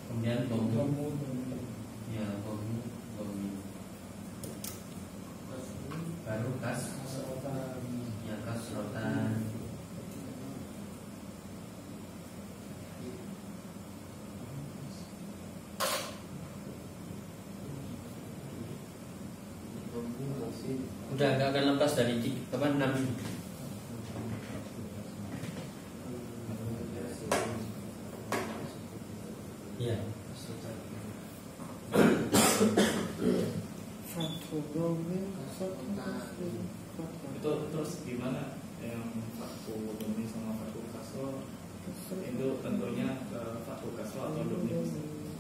Kemudian domu. Ya, domu. Baru ya kasrotan. Udah gak akan lepas dari 6 ini. Iya. Itu terus gimana yang fathu domin sama fathu kasro? Itu tentunya fathu kasro atau domin.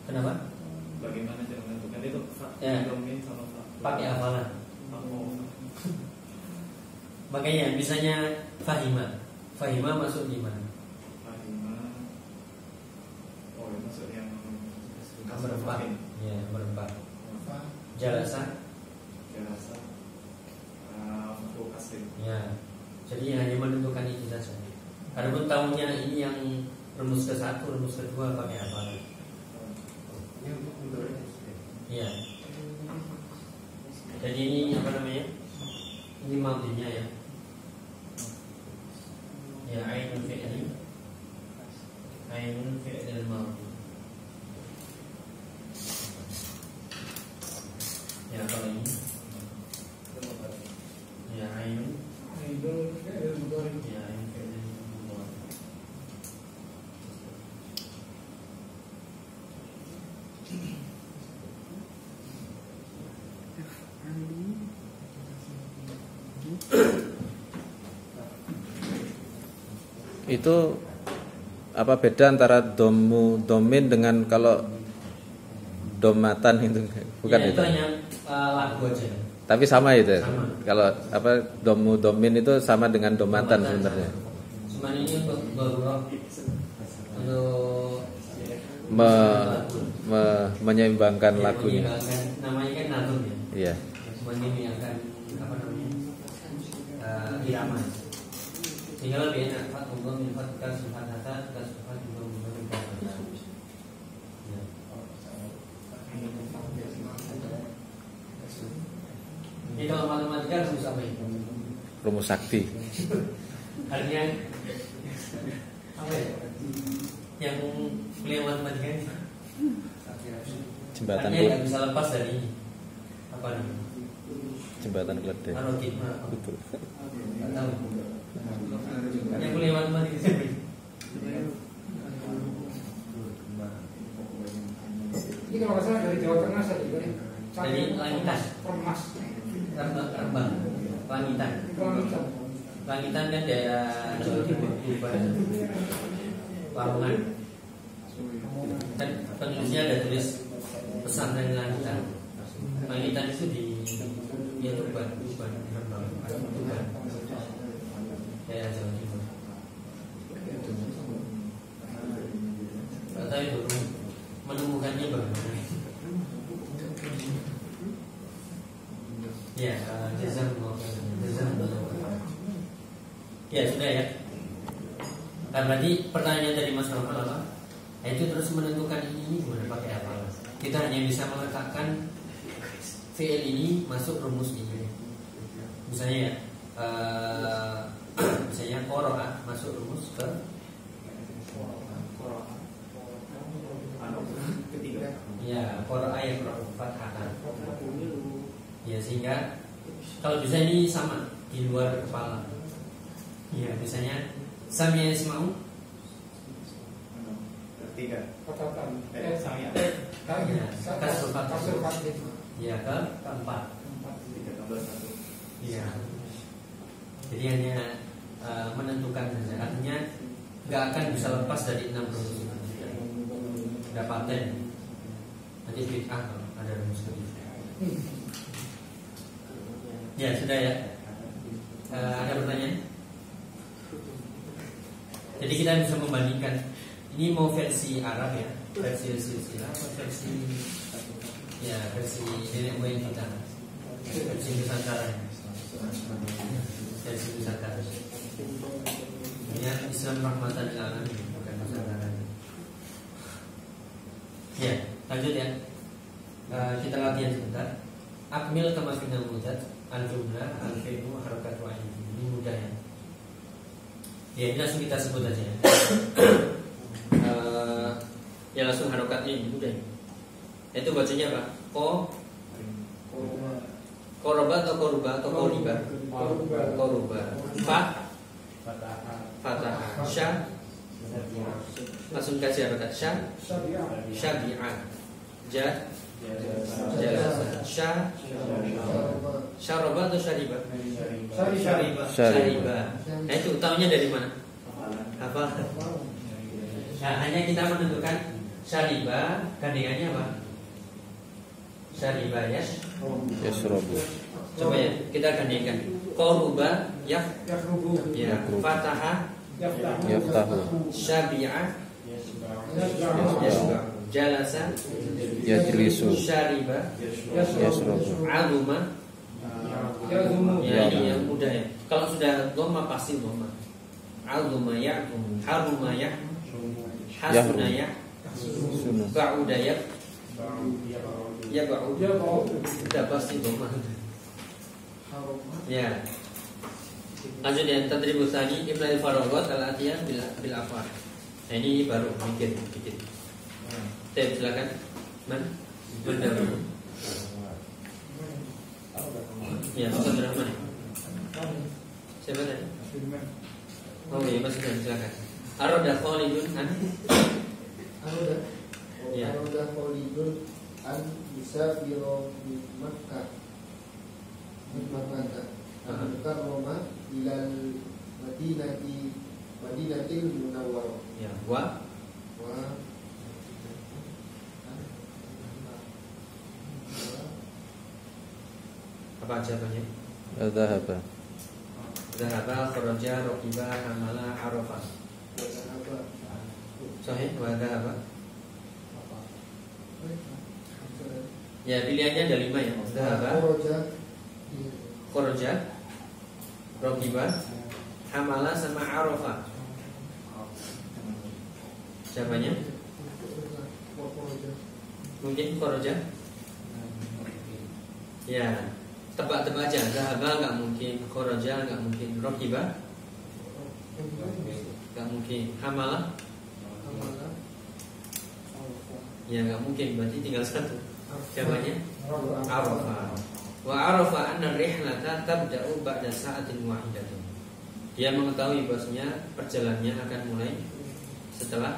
Kenapa? Bagaimana cara menentukan itu fathu domin sama fathu? Pakai hafalan. Makanya misalnya Fahima masuk di mana? Fahima. Oh, masuk yang berempat. Ya, berempat. Jalasa. Fathu kasrin. Ya. Jadi hanya menentukan itu saja. Adapun tahunya ini yang rumus ke-1, rumus ke-2 pakai hafalan. Ini untuk mudhari. Iya. Jadi ini apa namanya? Ini madhinya ya. Ya ainul fi'li. Ainul fi'lil madhi. Ya kalau ini. Ya ainul. Ya ainul fi'lil madhi. Itu apa beda antara domin dengan kalau domatan itu? Bukan ya, itu. hanya lagu aja. Tapi sama itu. Sama. Kalau apa domin itu sama dengan domatan sebenarnya. Cuman ini untuk darurat. Untuk menyeimbangkan lagunya. Namanya kan nazm ya. Iya. Menyeimbangkan apa namanya? Irama. Sehingga lebih enak Fat untuk menempatkan sifat hata dan sifat untuk memberikan Ini kalau matematika rumus apa itu? Rumus sakti. Artinya apa ya? Yang kuliah matematika ini Jembatan artinya nggak bisa lepas dari ini. Apa namanya? Jembatan keledai. Betul. Nggak tahu. Yang kuliah matematika siapa? Ini kalau nggak salah dari Jawa Tengah saya juga nih. Dari langitan. Permas. Rembang. Langitan. Langitan. Langitan kan daerah Jawa Timur, Lamongan. Kan penulisnya ada tulis pesantren Langitan. Langitan itu di Tuban, Rembang, Tuban. Daerah Jawa Timur. Kata itu menemukannya bagaimana? Ya, ya sudah ya. Nah, berarti pertanyaan dari Mas Rahman apa? Itu terus menentukan ini gimana pakai apa? Kita hanya bisa meletakkan fi'il ini masuk rumus ini. Misalnya ya, misalnya qara'a masuk rumus ke ketiga. ya qara'a yang fathah. Ya sehingga kalau bisa ini sama di luar kepala. Ya misalnya sami'a yasma'u Ketiga. Katakan. Sami'a. ya kasur fathah. Kasur fathah. Ya keempat. 3 tambah 1. Iya. Jadi hanya menentukan saja. Artinya nggak akan bisa lepas dari 6 rumus itu. Nggak paten. Nanti bid'ah kalau ada rumus ketiga. Ya sudah ya. Ada pertanyaan? Jadi kita bisa membandingkan. Ini mau versi Arab ya, versi silsilah atau versi ya versi nenek moyang kita, versi Nusantara ya. Versi Nusantara. Ya Islam rahmatan lil alamin bukan Nusantara. Ya lanjut ya. Kita latihan sebentar. Akmil kama final mudad al-jumlah al-fi'lu harakat wa ini mudah ya. Ya ini langsung kita sebut aja ya. Ya langsung harokat ini mudah. Itu bacanya apa? Koroba atau koruba atau koriba? Koruba. Fatah. Sya. Langsung kasih harokat sya. Syabi'ah. Jalasa. Sya. Syaroba atau syariba? Syariba. Nah itu utamanya dari mana? Apa? Nah, hanya kita menentukan syariba kandungannya apa? Syariba ya. Yasrobu. Coba ya, kita gandengkan. Qoruba Yafrubu. ya. Fataha Yaftahu. Syabi'ah Yasra. Jalasa Yajlisu. Syariba Yasrobu. Aluma. Yazumu. Ya ini yang mudah ya. Kalau sudah dhamma pasti dhamma. Aluma ya'um. Haruma ya. Hasuna ya. Sunnah. Ba'uda ya. Ya ba'ud. Sudah pasti dhamma. Ya. Lanjut ya, tadribus tsani ibnal faragat al-atiyah bil af'al. Nah, ini baru mikir dikit. Silakan. Man? Benda. Ya, Ustaz Rahman. Siapa tadi? Oh iya, Mas Rahman, silakan. Arada Khalidun an. Ya. Arada Khalidun an bisa biro di Makkah. Makkah Roma ilal Madinatil Munawwarah. Ya, wa apa jawabannya? Dhahaba. Dhahaba, kharaja, raqiba, hamala, arafa. Sahih, wa dhahaba. Ya, pilihannya ada 5 ya. Dhahaba, kharaja, raqiba, hamala sama arafa. Jawabannya? Mungkin kharaja? Ya. Tebak-tebak aja, dhahaba nggak mungkin, kharaja nggak mungkin, raqiba nggak mungkin, hamala ya nggak mungkin, berarti tinggal satu. Jawabannya arafa. Wa arafa anna rihlata tabda'u ba'da sa'atin wahidatin. Dia mengetahui bahwasanya perjalanannya akan mulai setelah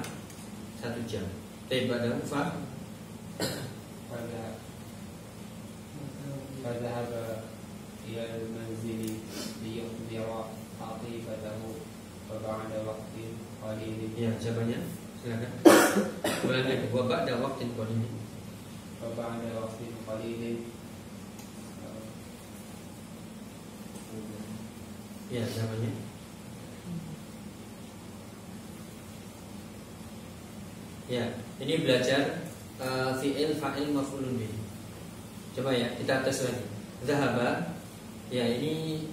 1 jam. Pada fa فذهب إلى المنزل ليخبر خطيبته فبعد وقت قليل. Ya, jawabannya silakan. Bulan lagi. Wa ba'da waqtin qalil. فبعد وقت قليل. Ya, jawabannya. Ya, ini belajar fi'il, fa'il, maf'ulun bih. Coba ya, kita tes lagi. Zahaba, ya ini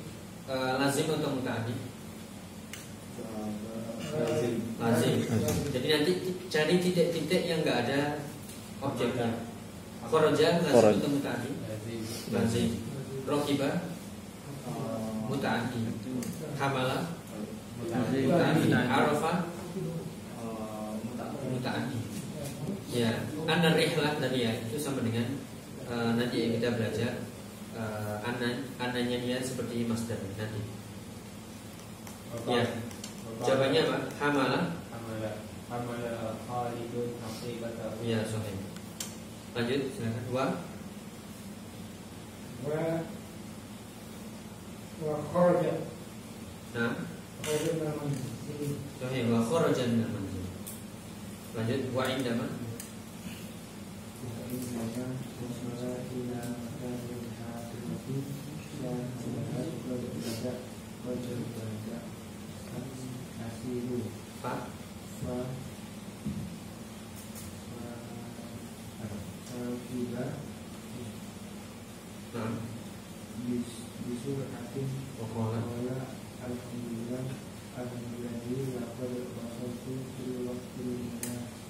lazim atau muta'addi? Lazim. Jadi nanti cari titik-titik yang enggak ada objeknya. Kharaja lazim atau muta'addi? Lazim. Raqiba muta'addi. Hamala Muta'addi. Arafa muta'addi. Ya, an-rihlah tadi ya, itu sama dengan nanti yang kita belajar ananya dia seperti masdar nanti. Ya. Jawabannya apa? Hamala Khalidun haqibatahu. Ya, sahih. Lanjut, silakan. Wa kharaja. Nah, Kharaja min al-manzil. sahih. Wa kharaja min al-manzil. Lanjut, wa indama. Pak. Nah, Wakola.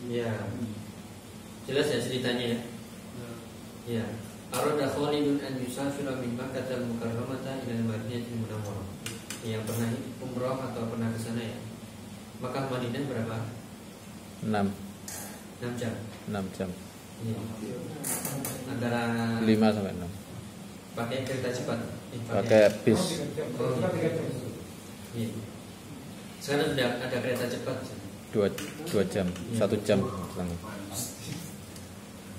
Ya, jelas ya ceritanya ya. Ya, arada Khalidun an yusafira min Makkah al-Mukarramata ila al-Madinatil Munawwarah. Yang pernah umrah atau pernah ke sana ya. Makkah Madinah berapa? 6 jam. 6 jam. Ya. Antara 5 sampai 6. pakai kereta cepat. Pakai bis. Iya. Sekarang ada kereta cepat. 2 jam, 1 jam.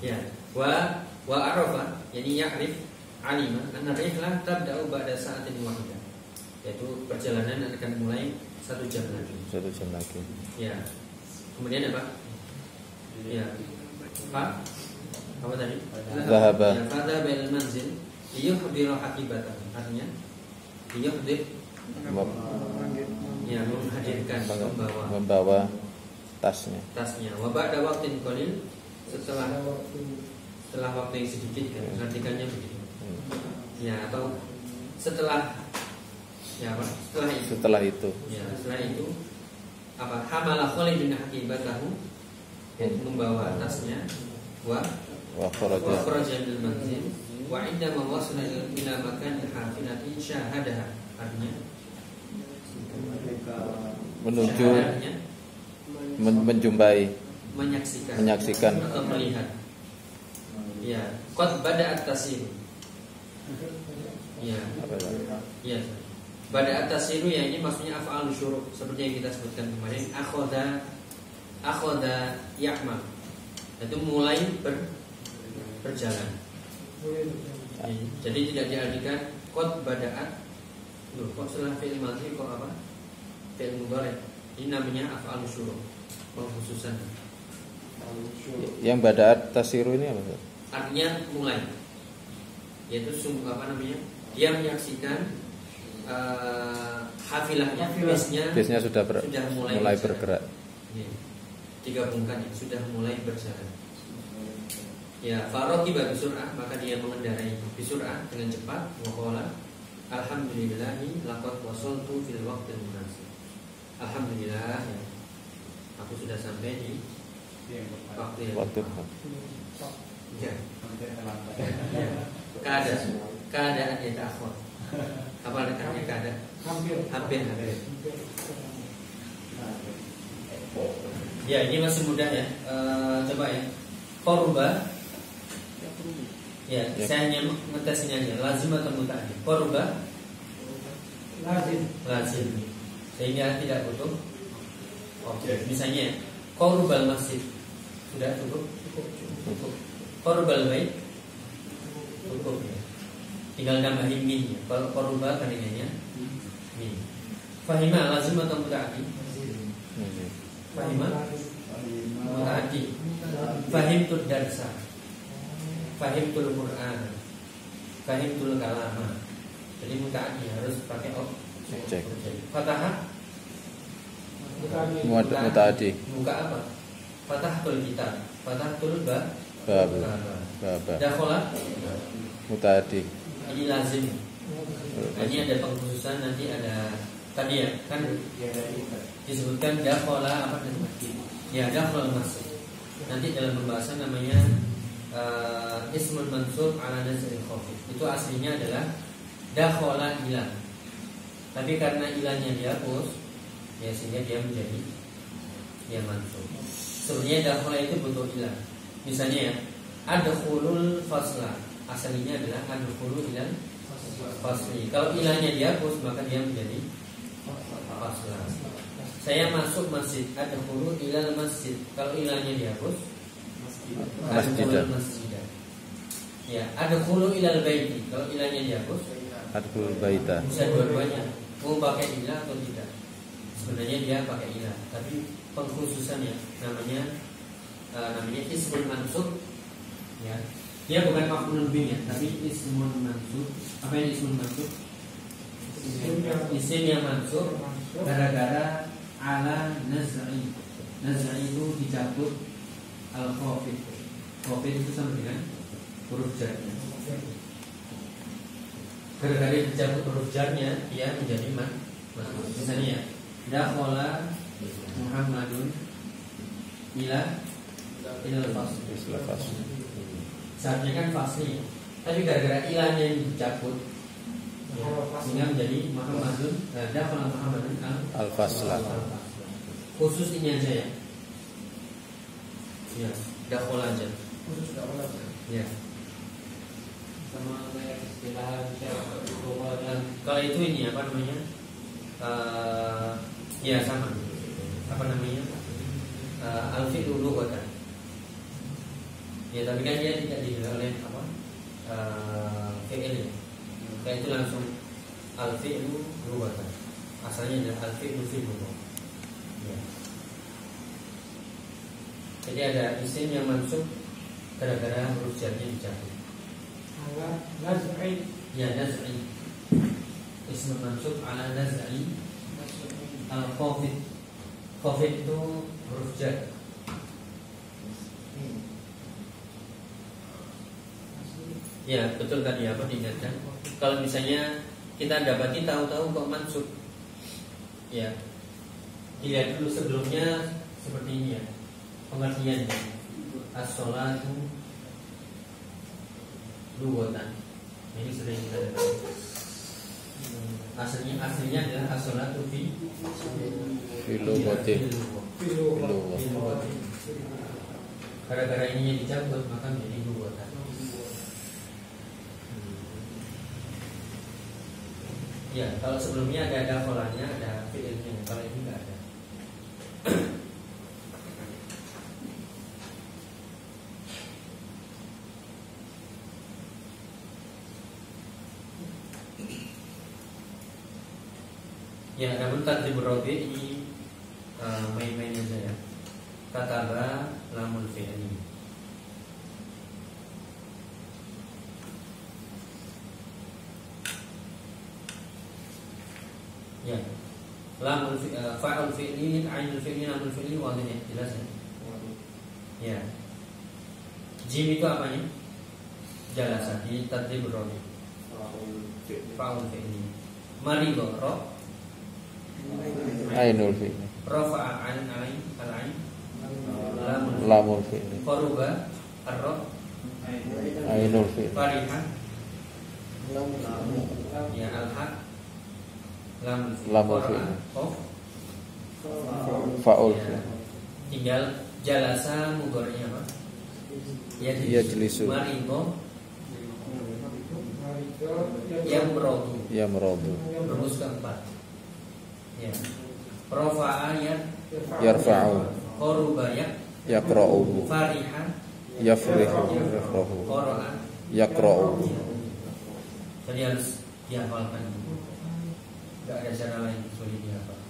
Ya, wa arafa, yani ya'rif alima anna rihlah tabda'u ba'da sa'atin wahidah. Yaitu perjalanan akan mulai 1 jam lagi. 1 jam lagi. Ya. Kemudian apa? Ya. Pak? Apa tadi? Zahaba. Ya, fadhaba ila manzil liyuhdira haqibatahu. Artinya liyuhdir ya, menghadirkan, membawa tasnya. Wa ba'da waqtin qalil, setelah waktu yang sedikit kan, artikannya begitu. Ya, atau setelah ya apa? Setelah itu. Ya, setelah itu apa? Hamala Khalidun haqibatahu, yaitu membawa tasnya wa kharaja minal manzil wa indama wasala ila makan hafilati syahadaha. Artinya menuju menjumpai, menyaksikan atau melihat. Ya, qad bada'at tasir. Ya. Ya. Bada'at tasiru ya, ini maksudnya af'al syuru' seperti yang kita sebutkan kemarin. Akhadha ya'mal. Itu mulai berjalan. Jadi tidak diartikan qad bada'at. Loh, kok setelah fi'il madhi kok apa? Fi'il mudhari'. Ini namanya af'al syuru', pengkhususan. Yang bada'at tasiru ini apa? Artinya mulai. Yaitu apa namanya? Dia menyaksikan hafilahnya, bisnya sudah mulai bergerak. Ya. Digabungkan ya, sudah mulai berjalan. Ya, faroqiba bisur'ah, maka dia mengendarai bisur'ah dengan cepat. Waqala alhamdulillahi laqad wasaltu fil waqtil munasib. Alhamdulillah, ya. Aku sudah sampai di waktu yang tepat. Ya. Keadaan ya ta'akhir. Apa artinya keadaan? Hampir. Ya, ini masih mudah ya. Coba ya. Qaruba. Ya, saya hanya ngetes ini aja. Lazim atau muta'addi? Qaruba lazim. Sehingga tidak butuh. Oke, misalnya qarubal masjid. Sudah cukup? Cukup. Qarubal bait cukup ya. Tinggal tambahin min ya. Kalau qaruba kandungannya min. Fahima lazim atau muta'addi? Fahima muta'addi. Fahimtud darsa. Fahimtul Qur'an. Fahimtul kalama. Jadi muta'addi harus pakai objek. Fataha muta'addi. Buka apa? Fatahtul kitab. Fatahtul bab. Dakhala muta'addi. Ini lazim. Ini ada pengkhususan, nanti ada tadi ya kan disebutkan dakhala apa namanya? Ya, dakhala masuk. Nanti dalam pembahasan namanya ismun mansub ala nazril khafif. Itu aslinya adalah dakhala ilah. Tapi karena ilahnya dihapus, Ya, sehingga dia menjadi dia mansub. Sebenarnya dakhala itu butuh ilah. Misalnya ya, adkhulul fasla. Aslinya adalah adkhulu ilal fasli. Kalau ilahnya dihapus maka dia menjadi fasla. Saya masuk masjid, adkhulu ilal masjid. Kalau ilahnya dihapus adkhulul masjid. Ya, adkhulu ilal baiti. Kalau ilahnya dihapus adkhulul baita. bisa dua-duanya. Mau pakai ilah atau tidak. Sebenarnya dia pakai ilah, tapi pengkhususannya namanya ismun mansub, ya. Dia bukan maf'ulun bih, tapi ismun mansub. Apa yang ismun mansub? Isim yang mansub gara-gara ala naz'i. Naz'i itu dicabut al-khafid. Khafid itu sama dengan huruf jarnya. Gara-gara dicabut huruf jarnya, dia menjadi mansub. Misalnya ya, dakhala Muhammadun ilal fasl. Seharusnya kan fasli, tapi gara-gara ilahnya yang dicabut sehingga menjadi Muhammadun. Dakhala Muhammadun al fasla. Khusus ini aja ya. Ya, dakhala aja. Khusus dakhala aja. Ya. Sama kayak istilah kalau itu ini apa namanya? Ya sama. Apa namanya? Al-fi'lu lughatan. Ya tapi kan dia tidak dinilai oleh apa? Fi'il ya. Kayak itu langsung al-fi'lu lughatan. Asalnya adalah al-fi'lu fi'lu. Ya. Jadi ada isim yang mansub gara-gara huruf jarnya dicabut. naz'i. Ya, naz'i. Ism mansub ala naz'i al-khafid. Khafid itu huruf jar. Ya, betul tadi apa diingatkan. Kalau misalnya kita dapati tahu-tahu kok mansub, ya dilihat dulu sebelumnya seperti ini ya pengertiannya. As-sholatu lughatan. Ini sering kita dengar. Aslinya adalah as-sholatu fi lughatin. Gara-gara ininya dicabut maka menjadi lughatan. Ya, kalau sebelumnya ada dakhalanya, ada fi'ilnya. Kalau ini enggak ada. Ya, namun tadribur rabi ini main-main aja ya. Kataba lamul fi'li. Ya, lamul fa'ul fi'li, ainul fi'li, lamul fi'li, wadih ya, jelas ya. Ya. Jim itu apanya? Jalasa di tadribur rabi. Fa'ul fi'li. Marido ro Ainul fi'li. Rafa'a al-ain Lamul fi'li. Qaruba ar-ra Ainul fi'li. Fariha ya al-haq Lamul fi'li. Qaf Fa'ul ya. fi'li. Tinggal jalasa mudhari'nya apa? Ya Yajlisu. Marido Yamrodu Yamradu. Rumus keempat. Ya. Rafa'a Yarfa'u. Qaruba Yaqra'uhu. Fariha Yafrihu. Yafrahu. Qara'a Yaqra'u. Jadi harus dihafalkan. Tidak ada cara lain kecuali dihafal.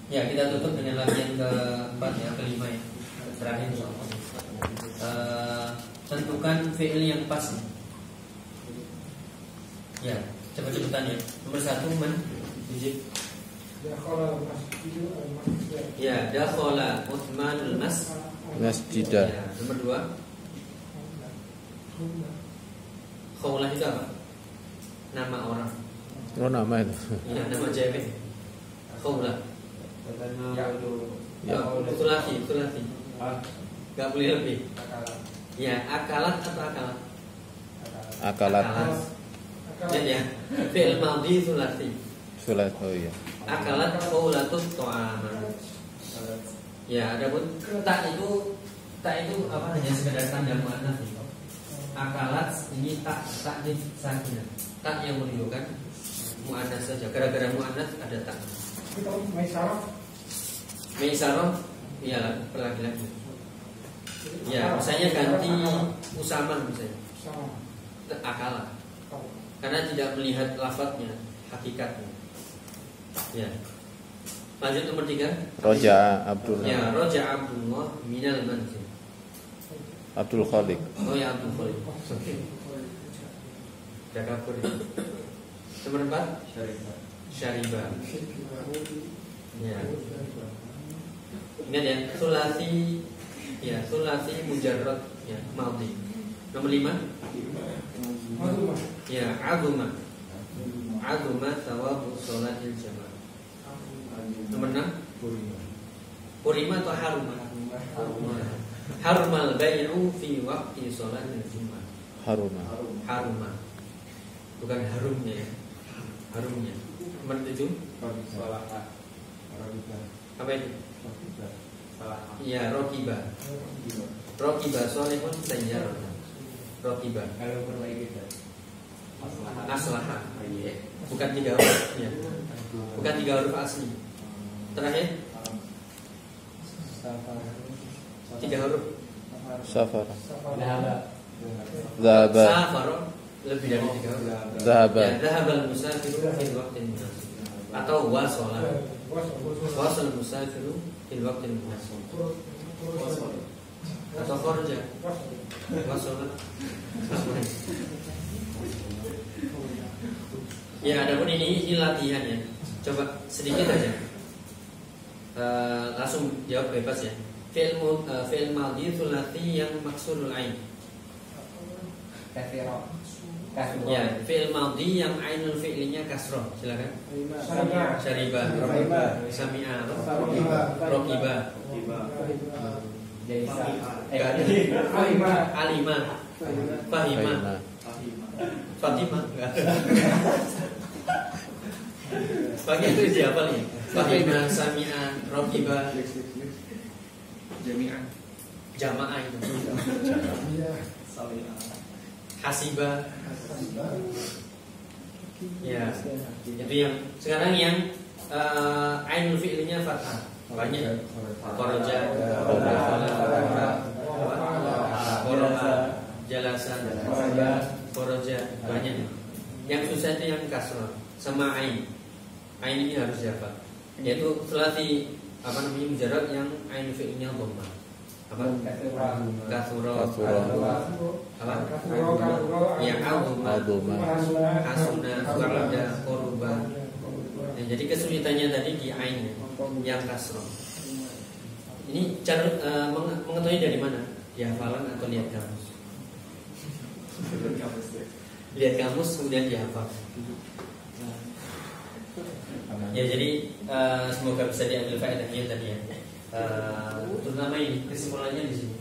Ya, kita tutup dengan latihan keempat ya, kelima ya, terakhir insyaallah. Tentukan fi'il yang pas. Ya, cepat-cepatan ya. Nomor 1 Ujib. Dakhala al-masjidu al-masjid. Ya, dakhala Utsmanul Masjidah. Ya, nomor 2 Khawlah itu apa? Nama orang. Oh, nama itu. Ya, nama cewek. Khawlah. Ya. Itu lagi. Gak boleh lebih. Ya, akalat atau akalat? Akalat. Lihat ya, fi'il madhi sulasi. Sulat, oh iya. Akalat qaulatut ta'aman. Ya, adapun tak itu apa hanya sekedar tanda muannats. Akalat ini tak di sakinah. Tak yang menunjukkan muannats saja. Gara-gara muannats ada tak. Kita Maisarah. Maisarah ya laki-laki. Ya, misalnya ganti usaman misalnya. Sama. Akalat. Karena tidak melihat lafadznya, hakikatnya. Ya. Lanjut nomor 3. Roja Abdullah. Ya, Roja Abdullah minal manzil. Abdul Khaliq. Oh ya, Abdul Khaliq. Oke. Jaga pur. Nomor 4. Syaribah. Ya. Ingat ya, sulasi. Ya, sulasi mujarrad ya, madhi. Nomor 5. Ya, azuma. Azuma thawabu sholatil jamaah. Nomor 6. Kurima atau haruma? Harumal bai'u fi waqti sholatil jumat. Haruma. Bukan harumnya ya. Harumnya. Nomor 7. Apa itu? Ya, rokiba. Rokiba solehun sayyaroh. Rokiba. Kalau perbaiki Aslaha. Bukan 3 huruf ya. Bukan 3 huruf asli. Terakhir 3 huruf. Safar. Zahaba. Safaro lebih dari 3 huruf. Zahaba. Ya, zahabal musafiru fil waqtin munasib. Atau wasala. Wasal musafiru fil waqtin munasib. Atau kharaja. Wasala. Ya, adapun ini latihan ya. Coba sedikit aja. Langsung jawab bebas ya. Fi'il madhi tsulati yang maksurul ain. Kathiro. Ya, fi'il madhi yang ainul fi'linya kasroh. Silakan. Syaribah. Sami'a. Rokiba. Jaisa. Alima. Fahima. Fatimah. Pakai itu siapa nih? Fahima, Sami'a, Rokiba, Jami'an. Jamaah itu. Hasiba. Ya, itu yang sekarang yang ainul fi'linya fathah. Banyak. Kharaja, Qara'a, Jalasa, Kharaja, banyak. Yang susah itu yang kasrah sama ain. Ain ini harus dihafal. Yaitu sulasi apa namanya mujarrad yang ainul fi'linya dhamma. Apa? Katsura. Apa? Ya, azuma. Hasuna, warada, qurba. Ya, jadi kesulitannya tadi di ain yang kasrah. Ini cara mengetahui dari mana? Di hafalan atau lihat kamus? Lihat kamus kemudian dihafal. Ya, jadi semoga bisa diambil faedahnya tadi ya. Terutama ini kesimpulannya di sini.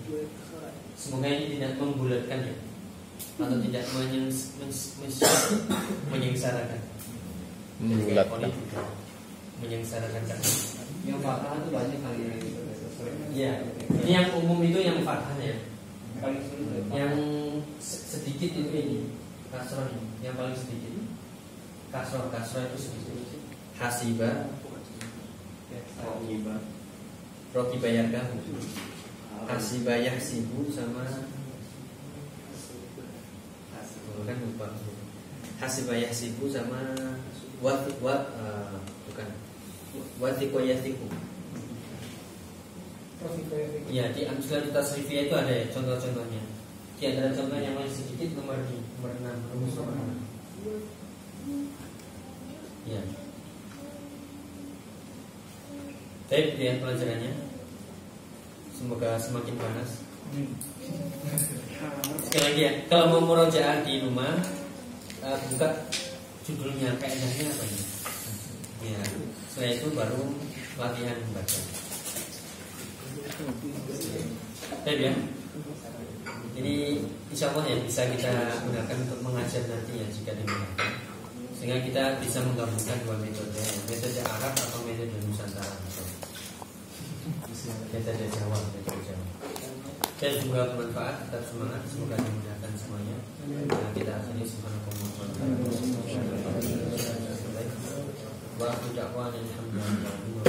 Semoga ini tidak membulatkan ya, atau tidak menyengsarakan. Membulatkan. Menyengsarakan kan. Yang fathah itu banyak kali yang itu. Iya. Ini yang umum itu yang fathah ya. Paling sulit. Yang sedikit itu ini kasroh ini, yang paling sedikit. Kasroh itu sedikit. Hasiba, Rokiba yarkahu, Hasiba yahsibu sama kan lupa. Hasiba yahsibu sama bukan watiko yahsiku. Ya, di amsal tasrifiyah itu ada ya contoh-contohnya. Di antara contoh yang paling sedikit nomor 6, rumus nomor 6. Ya. Baik, lihat pelajarannya. Semoga semakin panas. Sekali lagi ya, kalau mau murojaah di rumah, buka judulnya, kaidahnya apa ini? Ya, setelah itu baru latihan membaca. Baik ya. Jadi insya Allah ya bisa kita gunakan untuk mengajar nanti ya jika dimudahkan. sehingga kita bisa menggabungkan dua metode, metode Arab atau metode Nusantara, metode Jawa, metode Jawa. Dan semoga bermanfaat, tetap semangat, semoga dimudahkan semuanya. Nah, kita akhiri subhanallahi wa bihamdihi. Wa ucapkan alhamdulillah.